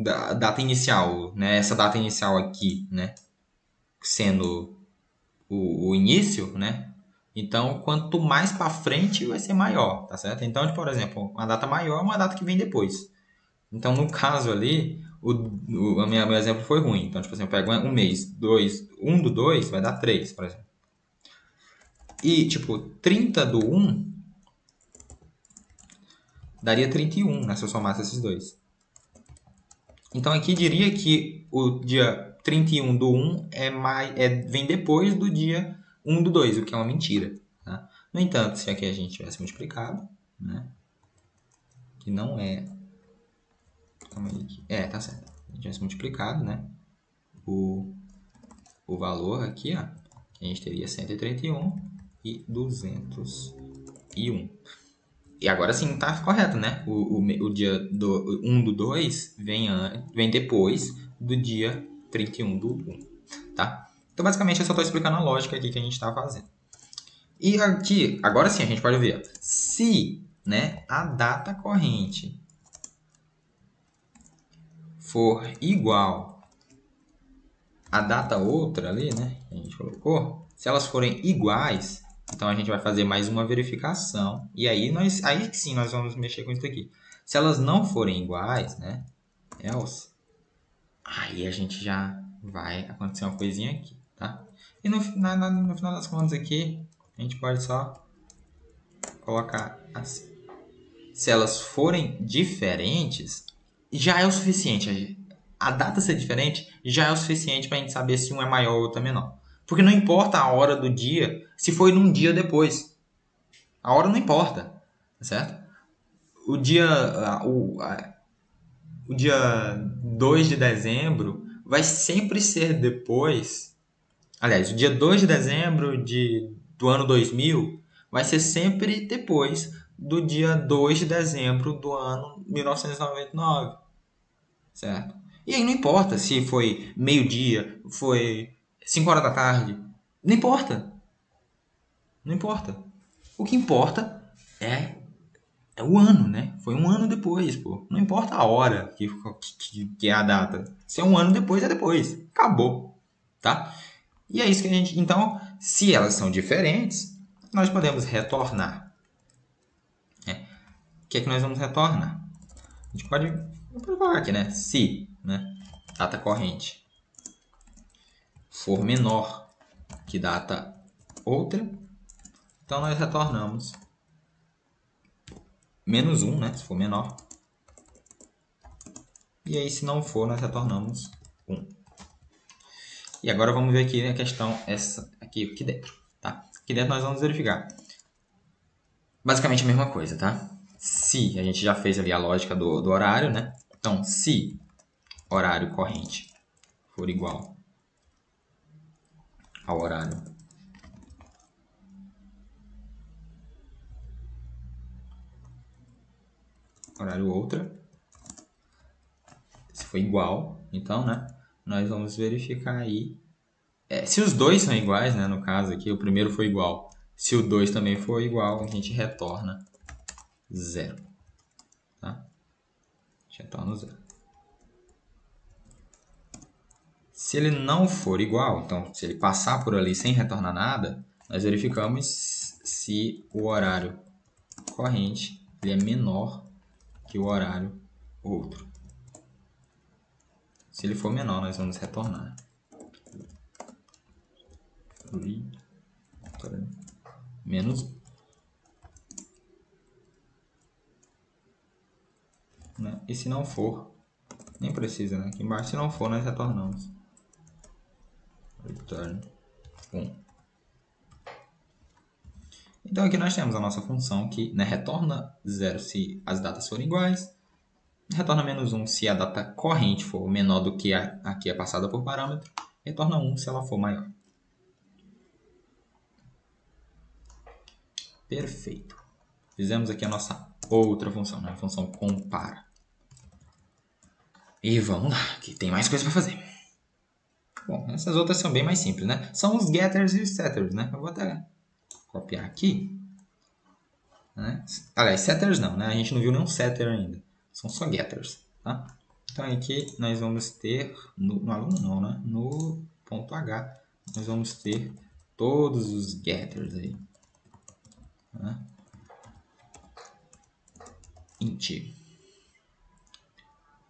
a data inicial, né? Essa data inicial aqui, né? Sendo o início, né? Então, quanto mais para frente, vai ser maior, tá certo? Então, por exemplo, uma data maior é uma data que vem depois. Então, no caso ali, meu exemplo foi ruim. Então, tipo assim, eu pego um mês, 1 do 2 vai dar 3, por exemplo. E, tipo, 30 do 1 daria 31, né, se eu somasse esses dois. Então, aqui diria que o dia 31 do 1 vem depois do dia 1 do 2, o que é uma mentira. Tá? No entanto, se aqui a gente tivesse multiplicado, né? Que não é... Calma aí. Tá certo. A gente tivesse multiplicado, né? O valor aqui, ó. A gente teria 131 e 201. E agora sim tá correto, né? O dia 1 do 2 vem depois do dia 31 do 1, tá? Então, basicamente, eu só estou explicando a lógica aqui que a gente está fazendo. E aqui, agora sim, a gente pode ver. Se, né, a data corrente for igual à data outra ali, né, que a gente colocou, se elas forem iguais, então a gente vai fazer mais uma verificação. E aí sim nós vamos mexer com isso aqui. Se elas não forem iguais, né, else, aí a gente já vai acontecer uma coisinha aqui, tá? E no final das contas aqui, a gente pode só colocar assim. Se elas forem diferentes, já é o suficiente. A data ser diferente já é o suficiente para a gente saber se um é maior ou outro é menor. Porque não importa a hora do dia, se foi num dia depois. A hora não importa, certo? O dia, o dia 2 de dezembro vai sempre ser depois. Aliás, o dia 2 de dezembro do ano 2000 vai ser sempre depois do dia 2 de dezembro do ano 1999, certo? E aí não importa se foi meio-dia, foi 5 horas da tarde, não importa. Não importa. O que importa é o ano, né? Foi um ano depois, pô. Não importa a hora que é a data. Se é um ano depois, é depois. Acabou, tá? E é isso que a gente... Então, se elas são diferentes, nós podemos retornar. O que é que nós vamos retornar? A gente pode provar aqui, né? Se, né, data corrente for menor que data outra, então nós retornamos menos 1, né? Se for menor. E aí, se não for, nós retornamos 1. E agora vamos ver aqui a questão essa aqui dentro, tá? Aqui dentro nós vamos verificar basicamente a mesma coisa, tá? Se a gente já fez ali a lógica do horário, né? Então, se horário corrente for igual ao horário outra, se for igual, então, né? Nós vamos verificar aí. Se os dois são iguais, né? No caso aqui, o primeiro foi igual. Se o 2 também for igual, a gente retorna 0. Tá? A gente retorna 0. Se ele não for igual, então se ele passar por ali sem retornar nada, nós verificamos se o horário corrente ele é menor que o horário outro. Se ele for menor, nós vamos retornar menos 1. Né? E se não for, nem precisa, né? Aqui embaixo, se não for, nós retornamos return 1. Então aqui nós temos a nossa função que, né, retorna 0 se as datas forem iguais, retorna menos 1 se a data corrente for menor do que a que é passada por parâmetro, retorna 1 se ela for maior. Perfeito. Fizemos aqui a nossa outra função, né? A função compara. E vamos lá, que tem mais coisa para fazer. Bom, essas outras são bem mais simples, né? São os getters e os setters, né? Eu vou até copiar aqui. Né? Aliás, setters não, né? A gente não viu nenhum setter ainda. São só getters, tá? Então aqui nós vamos ter, no aluno não, né? No ponto H, nós vamos ter todos os getters aí. Né? Int.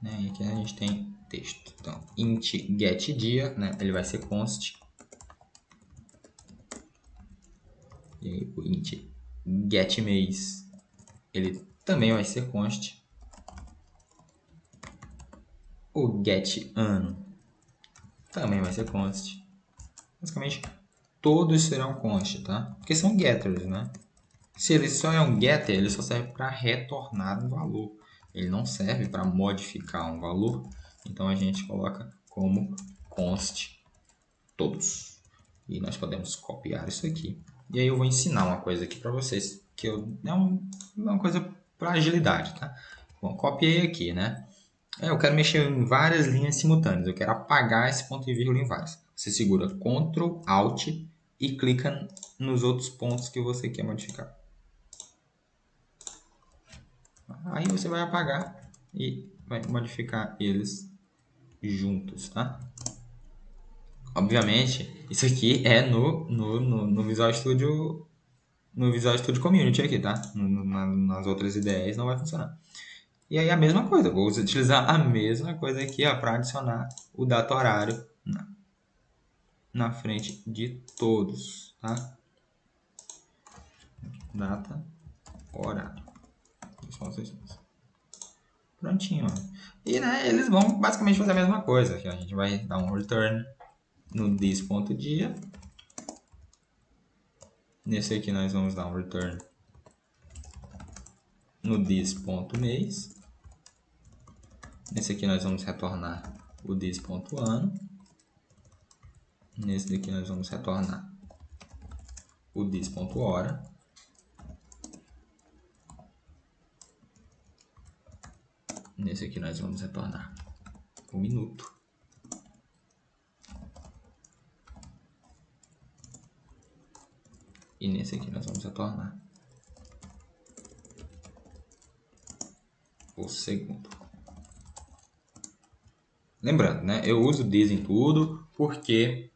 Né? E aqui a gente tem texto. Então, int get dia, né? Ele vai ser const. E aí, o int get mês, ele também vai ser const. O get ano também vai ser const. Basicamente, todos serão const, tá? Porque são getters, né? Se ele só é um getter, ele só serve para retornar um valor. Ele não serve para modificar um valor. Então a gente coloca como const todos. E nós podemos copiar isso aqui. E aí eu vou ensinar uma coisa aqui para vocês, que é uma coisa para agilidade, tá? Bom, copiei aqui, né? Eu quero mexer em várias linhas simultâneas. Eu quero apagar esse ponto e vírgula em várias. Você segura Ctrl, Alt e clica nos outros pontos que você quer modificar. Aí você vai apagar e vai modificar eles juntos, tá? Obviamente, isso aqui é no Visual Studio, no Visual Studio Community aqui, tá? Nas outras ideias não vai funcionar. E aí a mesma coisa, vou utilizar a mesma coisa aqui para adicionar o data horário na frente de todos, tá? Data horário. Prontinho. E né, eles vão basicamente fazer a mesma coisa. Aqui, a gente vai dar um return no this.dia. Nesse aqui nós vamos dar um return no this.mês. Nesse aqui nós vamos retornar o this.ano. Nesse daqui nós vamos retornar o this.hora. Nesse aqui nós vamos retornar o minuto. E nesse aqui nós vamos retornar o segundo. Lembrando, né? Eu uso this em tudo porque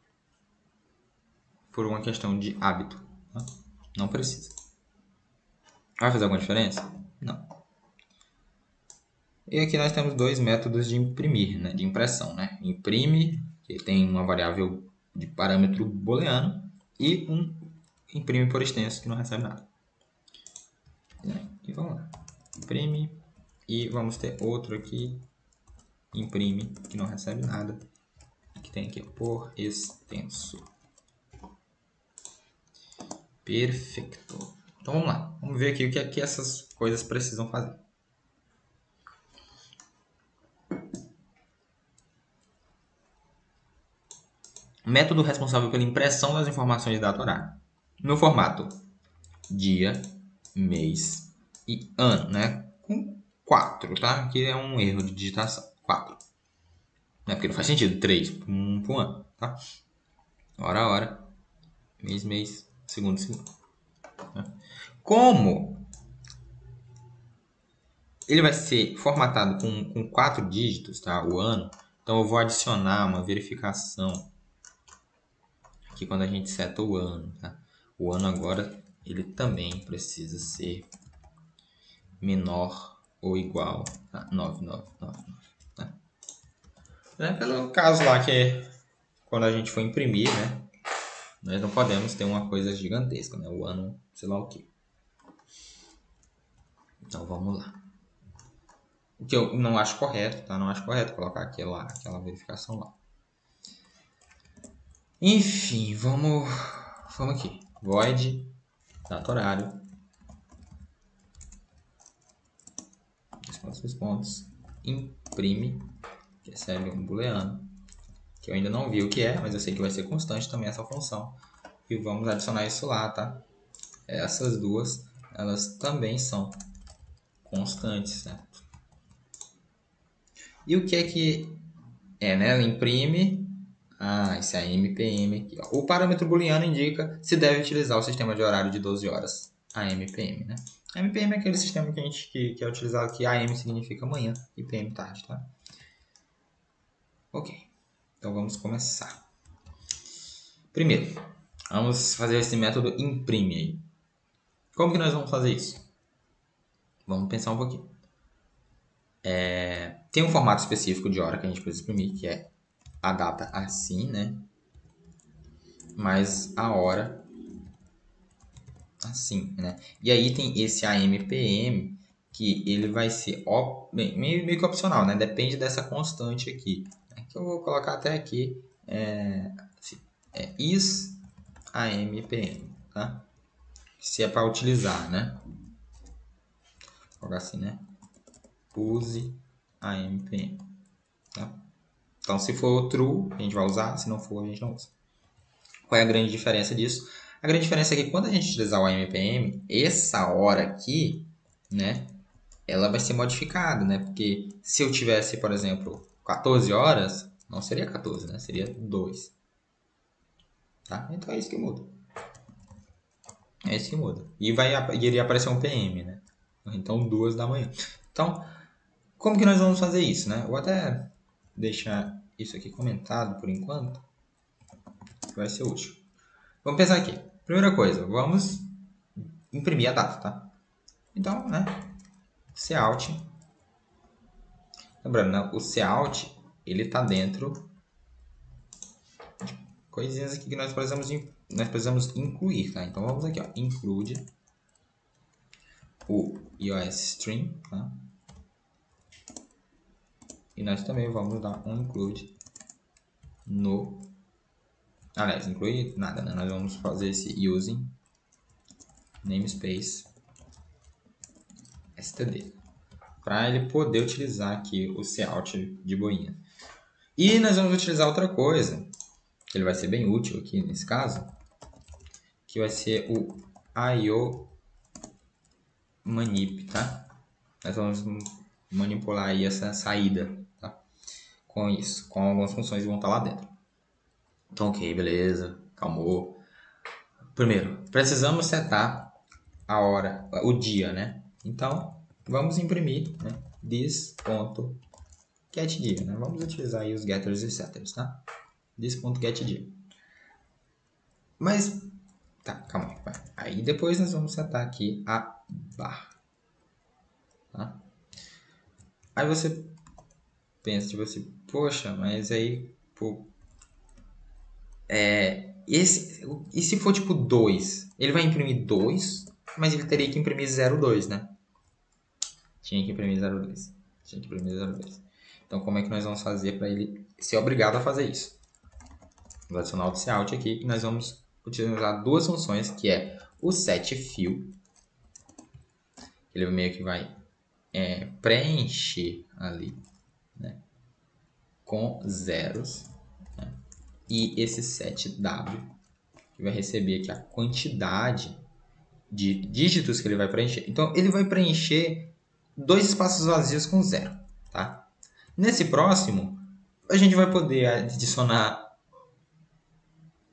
por uma questão de hábito. Tá? Não precisa. Vai fazer alguma diferença? Não. E aqui nós temos dois métodos de imprimir, né? De impressão, né? Imprime, que tem uma variável de parâmetro booleano, e um imprime por extenso, que não recebe nada. E vamos lá. Imprime, e vamos ter outro aqui, imprime, que não recebe nada, que tem aqui por extenso. Perfeito. Então vamos lá. Vamos ver aqui o que é que essas coisas precisam fazer. Método responsável pela impressão das informações de data horária. No formato dia, mês e ano, né? Com 4, tá? Aqui é um erro de digitação. 4. Não é porque não faz sentido. 3 para um ano, tá? Hora, mês, segundo. Como ele vai ser formatado com 4 dígitos, tá? O ano. Então eu vou adicionar uma verificação aqui quando a gente seta o ano, tá? O ano agora ele também precisa ser menor ou igual a 9999, tá? Pelo caso lá que quando a gente for imprimir, né? Nós não podemos ter uma coisa gigantesca, né? O ano, sei lá o que. Então vamos lá. O que eu não acho correto, tá? Não acho correto colocar aquela verificação lá. Enfim, vamos aqui. Void, data horário. Dois pontos. Imprime, que recebe um booleano, que eu ainda não vi o que é, mas eu sei que vai ser constante também essa função. E vamos adicionar isso lá, tá? Essas duas, elas também são constantes, certo? E o que é, né? Ela imprime. Esse é a MPM aqui. Ó. O parâmetro booleano indica se deve utilizar o sistema de horário de 12 horas, a MPM, né? A MPM é aquele sistema que é utilizado aqui. AM significa manhã e PM tarde, tá? Ok. Então vamos começar. Primeiro, vamos fazer esse método imprime aí. Como que nós vamos fazer isso? Vamos pensar um pouquinho. Tem um formato específico de hora que a gente precisa imprimir, que é a data assim, né? Mais a hora assim, né? E aí tem esse AMPM, que ele vai ser meio que opcional, né? Depende dessa constante aqui. Que eu vou colocar até aqui. Is AMPM, tá? Se é para utilizar, né? Vou colocar assim, né? Use AMPM, tá? Então, se for true, a gente vai usar. Se não for, a gente não usa. Qual é a grande diferença disso? A grande diferença é que quando a gente utilizar o AMPM, essa hora aqui, né? Ela vai ser modificada, né? Porque se eu tivesse, por exemplo, 14 horas, não seria 14, né? Seria 2. Tá? Então é isso que muda. É isso que muda. E iria aparecer um PM, né? Então 2 da manhã. Então, como que nós vamos fazer isso, né? Vou até deixar isso aqui comentado por enquanto, que vai ser útil. Vamos pensar aqui. Primeira coisa, vamos imprimir a data, tá? Então, né? Cout. Lembrando, né? O cout, ele tá dentro de coisinhas aqui que nós precisamos incluir, tá? Então, vamos aqui, ó. Include o iOS Stream, tá? E nós também vamos dar um include no... Aliás, incluir nada, né? Nós vamos fazer esse using namespace std para ele poder utilizar aqui o cout de boinha. E nós vamos utilizar outra coisa, que ele vai ser bem útil aqui nesse caso, que vai ser o io manip, tá? Nós vamos manipular aí essa saída, tá? Com isso, com algumas funções que vão estar lá dentro. Então, ok, beleza, calmou. Primeiro, precisamos setar a hora, o dia, né? Então, vamos imprimir, né? This.getDia, né? Vamos utilizar aí os getters e setters, tá? This.getDia. Mas, tá, calma aí, vai. Aí depois nós vamos setar aqui a barra, tá? Aí você pensa, tipo assim, poxa, mas aí, pô, e se for tipo 2? Ele vai imprimir 2, mas ele teria que imprimir 0,2, né? Tinha que imprimir 0,2. Tinha que imprimir 0,2. Então, como é que nós vamos fazer para ele ser obrigado a fazer isso? Vou adicionar o cout aqui e nós vamos utilizar duas funções, que é o setFill. Ele meio que vai preencher ali, né, com zeros, né? E esse setW, que vai receber aqui a quantidade de dígitos que ele vai preencher. Então, ele vai preencher 2 espaços vazios com 0, tá? Nesse próximo, a gente vai poder adicionar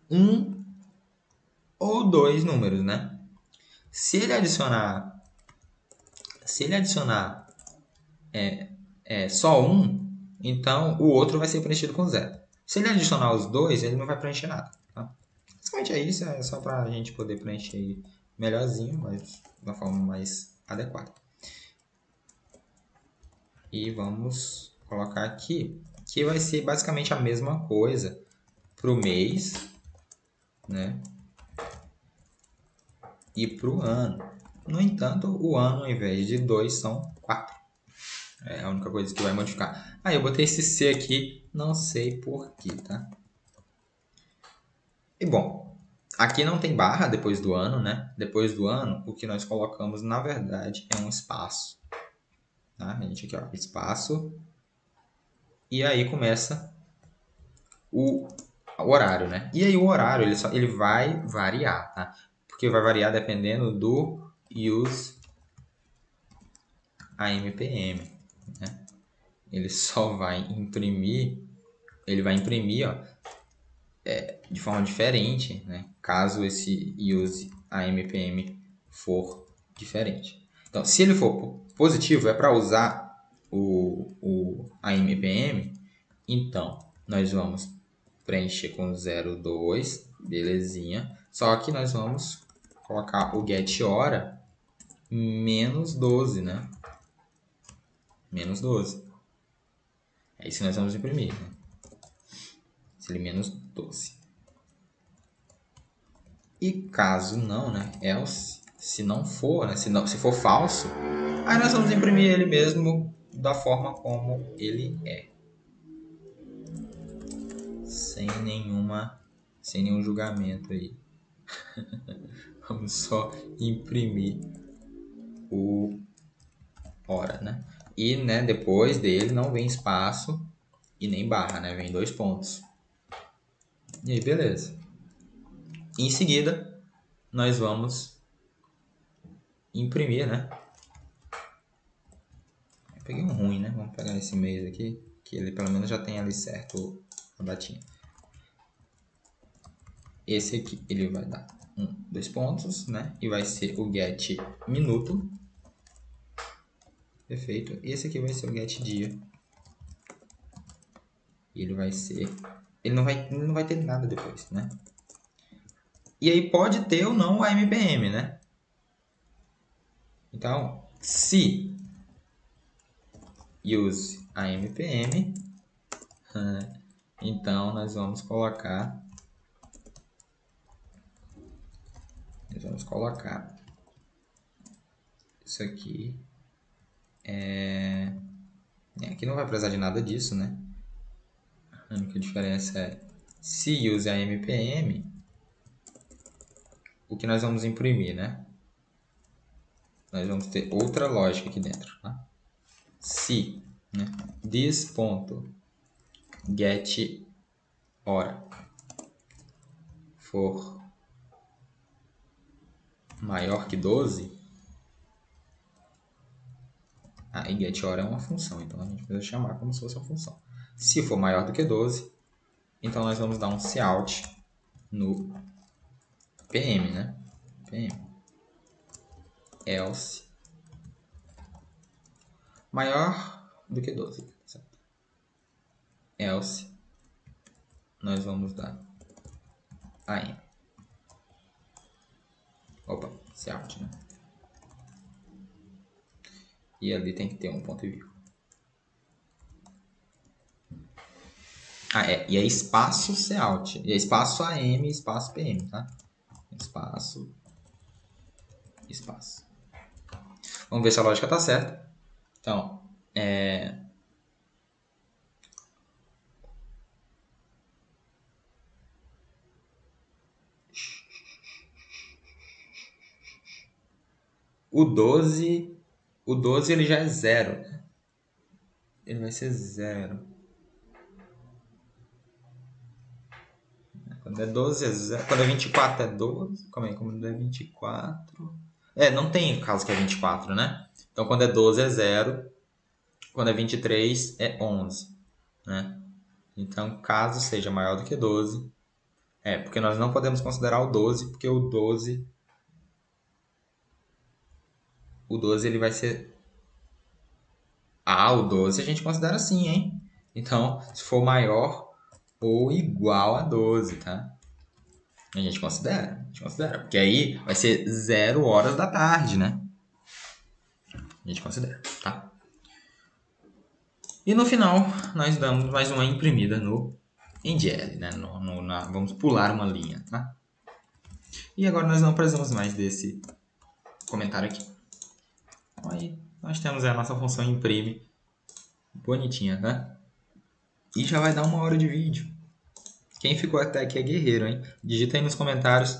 1 ou 2 números, né? Se ele adicionar só 1, então o outro vai ser preenchido com 0. Se ele adicionar os 2, ele não vai preencher nada, tá? Basicamente é isso, é só para a gente poder preencher melhorzinho, mas da forma mais adequada. E vamos colocar aqui, que vai ser basicamente a mesma coisa para o mês, né? E para o ano. No entanto, o ano, ao invés de 2, são 4. É a única coisa que vai modificar. Eu botei esse C aqui, não sei porquê, tá? E bom, aqui não tem barra depois do ano, né? Depois do ano, o que nós colocamos, na verdade, é um espaço. Tá? A gente aqui, ó, espaço. E aí começa o horário, né? E aí o horário, ele vai variar, tá? Porque vai variar dependendo do use AMPM, né? Ele só vai imprimir, ó, de forma diferente, né? Caso esse use AMPM for diferente. Então, se ele for positivo, é para usar o AMPM, então nós vamos preencher com 0,2, belezinha. Só que nós vamos colocar o get hora menos 12, né? Menos 12. É isso que nós vamos imprimir, né? Se ele menos 12. E caso não, né? Else, se não for, né? Se for falso, aí nós vamos imprimir ele mesmo da forma como ele é. Sem nenhum julgamento aí. Vamos só imprimir o hora, né? E, né, depois dele não vem espaço e nem barra, né? Vem 2 pontos. E aí, beleza. Em seguida, nós vamos imprimir, né? Eu peguei um ruim, né? Vamos pegar esse mês aqui, que ele pelo menos já tem ali certo a datinha. Esse aqui, ele vai dar 2 pontos, né? E vai ser o get minuto. Perfeito. Esse aqui vai ser o get dia. E ele vai ser... Ele não vai ter nada depois, né? E aí pode ter ou não a MPM, né? Então, se use a MPM, então nós vamos colocar isso aqui. Aqui não vai precisar de nada disso, né? A única diferença é se use a MPM, o que nós vamos imprimir, né? Nós vamos ter outra lógica aqui dentro, tá? Se, né, this.get hora for maior que 12, e get hora é uma função, então a gente precisa chamar como se fosse uma função. Se for maior do que 12, então nós vamos dar um cout no PM, né? PM. Else maior do que 12, certo? Else nós vamos dar AM. Opa, cout, né? E ali tem que ter um ponto e vírgula. E é espaço cout. E é espaço AM, espaço PM, tá? Espaço. Vamos ver se a lógica tá certa. Então, o 12 ele já é 0. Ele vai ser 0. Quando é 12 é 0. Quando é 24 é 12. Como é? Quando é 24... não tem caso que é 24, né? Então, quando é 12 é 0. Quando é 23 é 11, né? Então, caso seja maior do que 12... porque nós não podemos considerar o 12, porque o 12 ele vai ser... o 12 a gente considera sim, hein? Então, se for maior ou igual a 12, tá? A gente considera. Porque aí vai ser 0 horas da tarde, né? A gente considera, tá? E no final, nós damos mais uma imprimida no NGL, né? Vamos pular uma linha, tá? E agora nós não precisamos mais desse comentário aqui. Então, aí nós temos a nossa função imprime bonitinha, tá? E já vai dar 1 hora de vídeo. Quem ficou até aqui é guerreiro, hein? Digita aí nos comentários.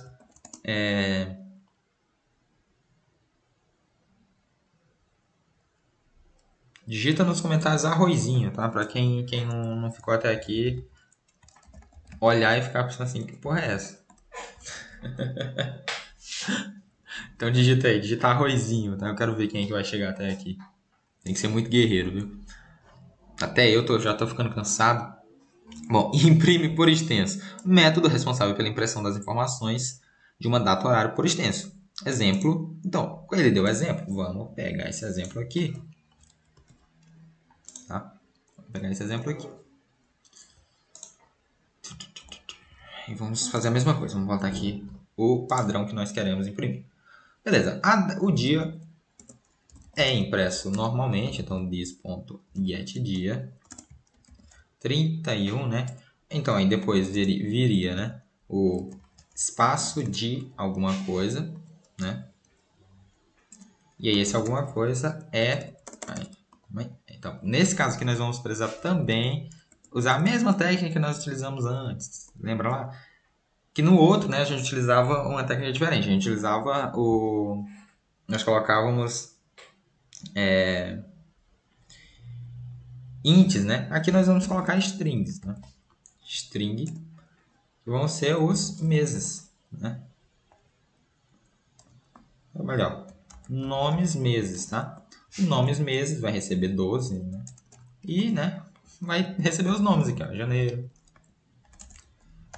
Digita nos comentários arrozinho, tá? Pra quem não ficou até aqui, olhar e ficar pensando assim, que porra é essa? Então digita aí, digita arrozinho, tá? Eu quero ver quem é que vai chegar até aqui. Tem que ser muito guerreiro, viu? Até eu já tô ficando cansado. Bom, imprime por extenso. Método responsável pela impressão das informações de uma data horário por extenso. Exemplo. Então, ele deu exemplo. Vamos pegar esse exemplo aqui. Tá? Vou pegar esse exemplo aqui. E vamos fazer a mesma coisa. Vamos botar aqui o padrão que nós queremos imprimir. Beleza. O dia é impresso normalmente. Então, this.getDia 31, né? Então, aí depois viria, né? O espaço de alguma coisa, né? E aí, esse alguma coisa é... Então, nesse caso aqui, nós vamos precisar também usar a mesma técnica que nós utilizamos antes. Lembra lá? Que no outro, né, a gente utilizava uma técnica diferente. A gente utilizava nós colocávamos ints, né? Aqui nós vamos colocar strings, né? String, que vão ser os meses, né? Então, melhor, nomes meses, tá? Nomes meses vai receber 12, né? E, né, vai receber os nomes aqui, ó. Janeiro,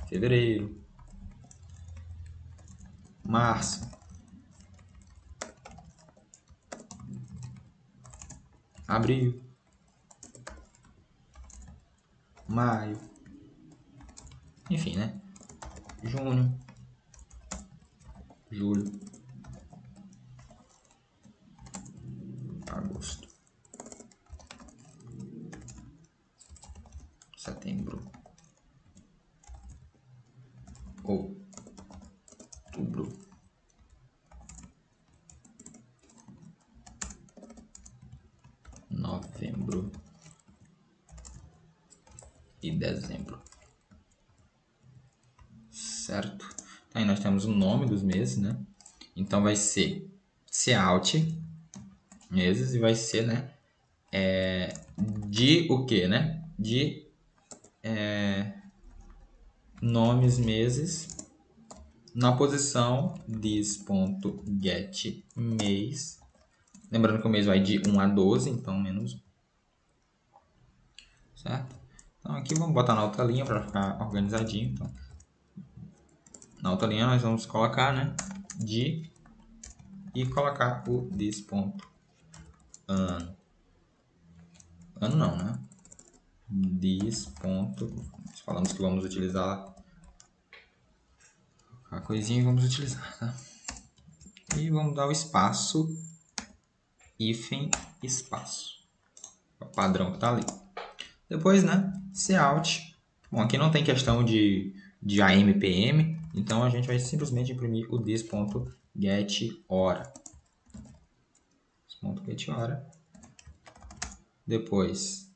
fevereiro, março, abril, maio, enfim, né? Junho, julho, agosto, setembro, outubro, novembro e dezembro. Certo? Aí nós temos o nome dos meses, né? Então vai ser Cout meses e vai ser, né? De o que, né? De nomes meses na posição this.getMês. Lembrando que o mês vai de 1 a 12, então menos 1. Certo? Então aqui vamos botar na outra linha para ficar organizadinho. Então, na outra linha nós vamos colocar, né? De e colocar o this.ano. Ano não, né? This. Falamos que vamos utilizar a coisinha e vamos utilizar, tá? E vamos dar o espaço, hífen, espaço. É o padrão que tá ali. Depois, né? Cout. Bom, aqui não tem questão de AMPM, então a gente vai simplesmente imprimir o this.getHora. This.getHora. Depois,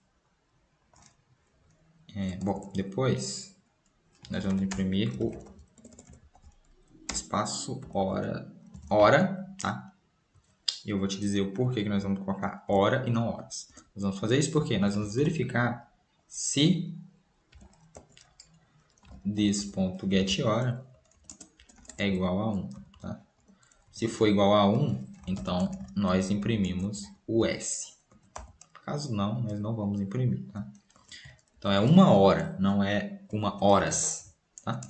depois nós vamos imprimir o espaço hora, tá? E eu vou te dizer o porquê que nós vamos colocar hora e não horas. Nós vamos fazer isso porque nós vamos verificar se this.getHora é igual a 1, tá? Se for igual a 1, então nós imprimimos o S. Caso não, nós não vamos imprimir, tá? Então é 1 hora, não é 1 horas, tá?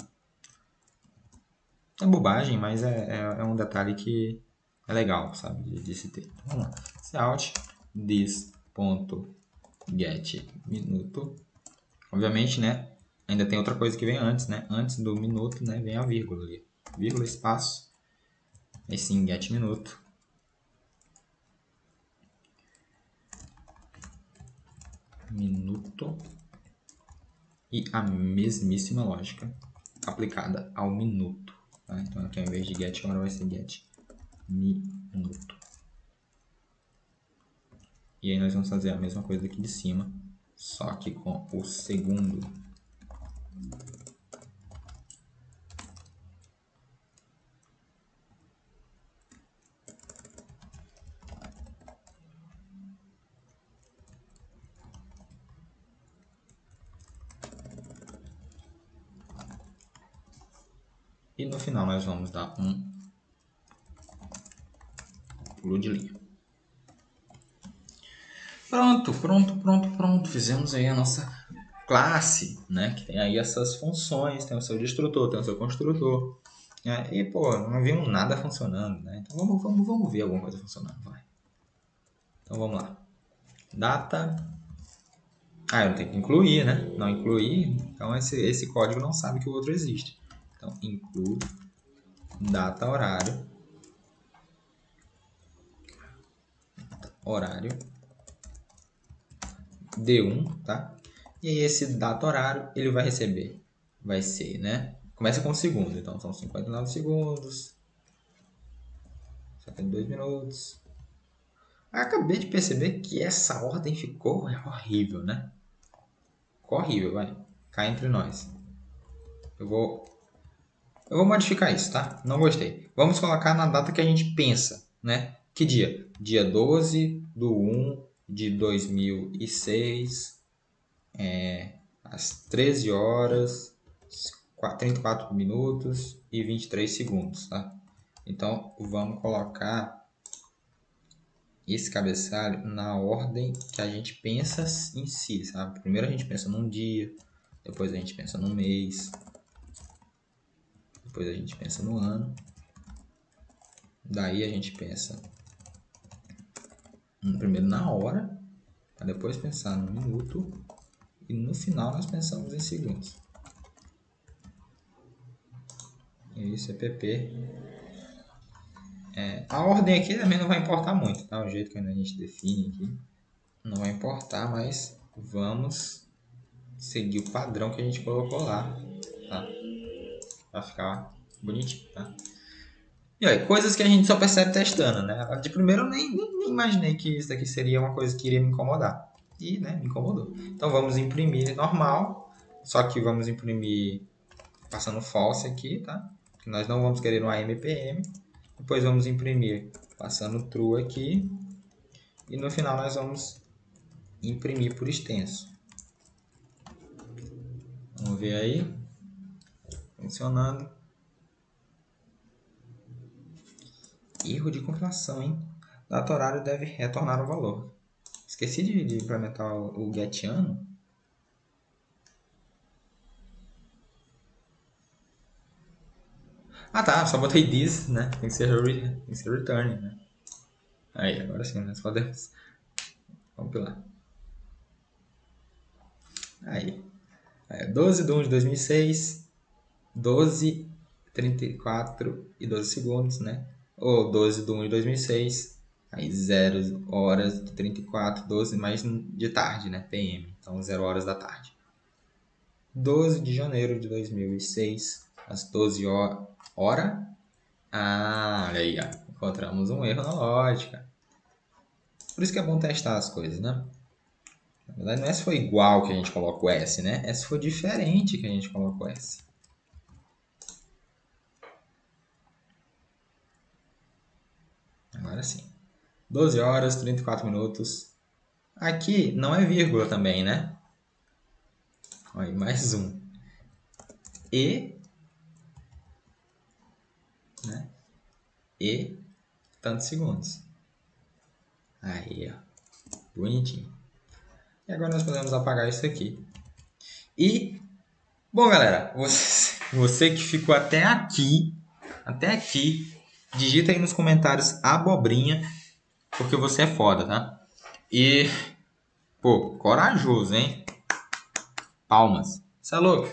É bobagem, mas é um detalhe que é legal, sabe, de se ter. Então, vamos lá. Cout this.get minuto. Obviamente, né, ainda tem outra coisa que vem antes, né? Antes do minuto, né, vem a vírgula ali. Vírgula, espaço. Aí sim, get minuto. Minuto. E a mesmíssima lógica aplicada ao minuto. Tá? Então aqui ao invés de get hora vai ser get minuto. E aí nós vamos fazer a mesma coisa aqui de cima, só que com o segundo. E no final nós vamos dar um pulo de linha. Pronto. Fizemos aí a nossa classe, né? Que tem aí essas funções, tem o seu destrutor, tem o seu construtor. E, pô, não vimos nada funcionando, né? Então vamos ver alguma coisa funcionando, vai. Então vamos lá. Data. Eu tenho que incluir, né? Não incluir, então esse código não sabe que o outro existe. Então, include data, horário, D1, tá? E aí esse data, horário, ele vai receber, vai ser, né? Começa com o segundo, então são 59 segundos, 72 minutos. Acabei de perceber que essa ordem ficou horrível, né? Ficou horrível, vai. Cá entre nós. Eu vou Eu vou modificar isso, tá? Não gostei. Vamos colocar na data que a gente pensa, né? Que dia? Dia 12/1/2006, às 13 horas, 34 minutos e 23 segundos, tá? Então, vamos colocar esse cabeçalho na ordem que a gente pensa em si, sabe? Primeiro a gente pensa num dia, depois a gente pensa num mês, depois a gente pensa no ano, daí a gente pensa primeiro na hora, para depois pensar no minuto e no final nós pensamos em segundos. Isso é PP. A ordem aqui também não vai importar muito, tá? O jeito que a gente define aqui não vai importar, mas vamos seguir o padrão que a gente colocou lá, tá? Vai ficar bonitinho, tá? E aí, coisas que a gente só percebe testando, né? De primeiro eu nem imaginei que isso daqui seria uma coisa que iria me incomodar. E, né, me incomodou. Então vamos imprimir normal, só que vamos imprimir passando false aqui, tá? Que nós não vamos querer um AMPM. Depois vamos imprimir passando true aqui. E no final nós vamos imprimir por extenso. Vamos ver aí. Funcionando. Erro de compilação, hein? Data horário deve retornar o valor. Esqueci de implementar o getiano. Ah tá, só botei this, né? Tem que ser return, né? Aí, agora sim, nós podemos compilar. Aí, 12/1/2006, 12, 34 e 12 segundos, né? Ou 12/1/2006, aí 0 horas de 34, 12, mais de tarde, né? PM, então 0 horas da tarde. 12 de janeiro de 2006, às 12 horas. Ah, olha aí, ó. Encontramos um erro na lógica. Por isso que é bom testar as coisas, né? Na verdade, não é se for igual que a gente coloca o S, né? É se for diferente que a gente coloca o S. Agora sim. 12 horas, 34 minutos. Aqui não é vírgula também, né? Olha, mais um. E, né? E tantos segundos. Aí, ó. Bonitinho. E agora nós podemos apagar isso aqui. E, bom, galera, você que ficou até aqui, digita aí nos comentários abobrinha, porque você é foda, tá? E, pô, corajoso, hein? Palmas. Você é louco?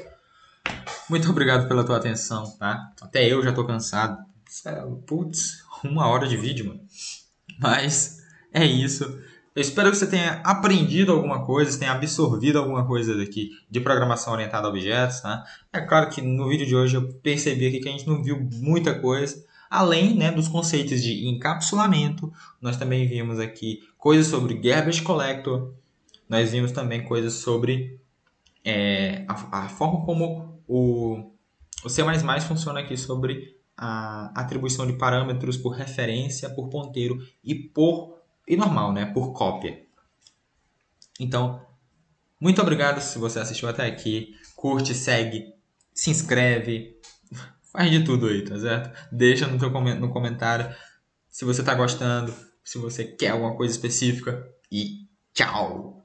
Muito obrigado pela tua atenção, tá? Até eu já tô cansado. Putz, 1 hora de vídeo, mano. Mas é isso. Eu espero que você tenha aprendido alguma coisa, tenha absorvido alguma coisa daqui de programação orientada a objetos, tá? É claro que no vídeo de hoje eu percebi aqui que a gente não viu muita coisa, além, né, dos conceitos de encapsulamento. Nós também vimos aqui coisas sobre garbage collector. Nós vimos também coisas sobre a forma como o C++ funciona aqui sobre a atribuição de parâmetros por referência, por ponteiro e normal, né? Por cópia. Então, muito obrigado se você assistiu até aqui. Curte, segue, se inscreve, faz de tudo aí, tá certo? Deixa no comentário se você tá gostando, se você quer alguma coisa específica e tchau!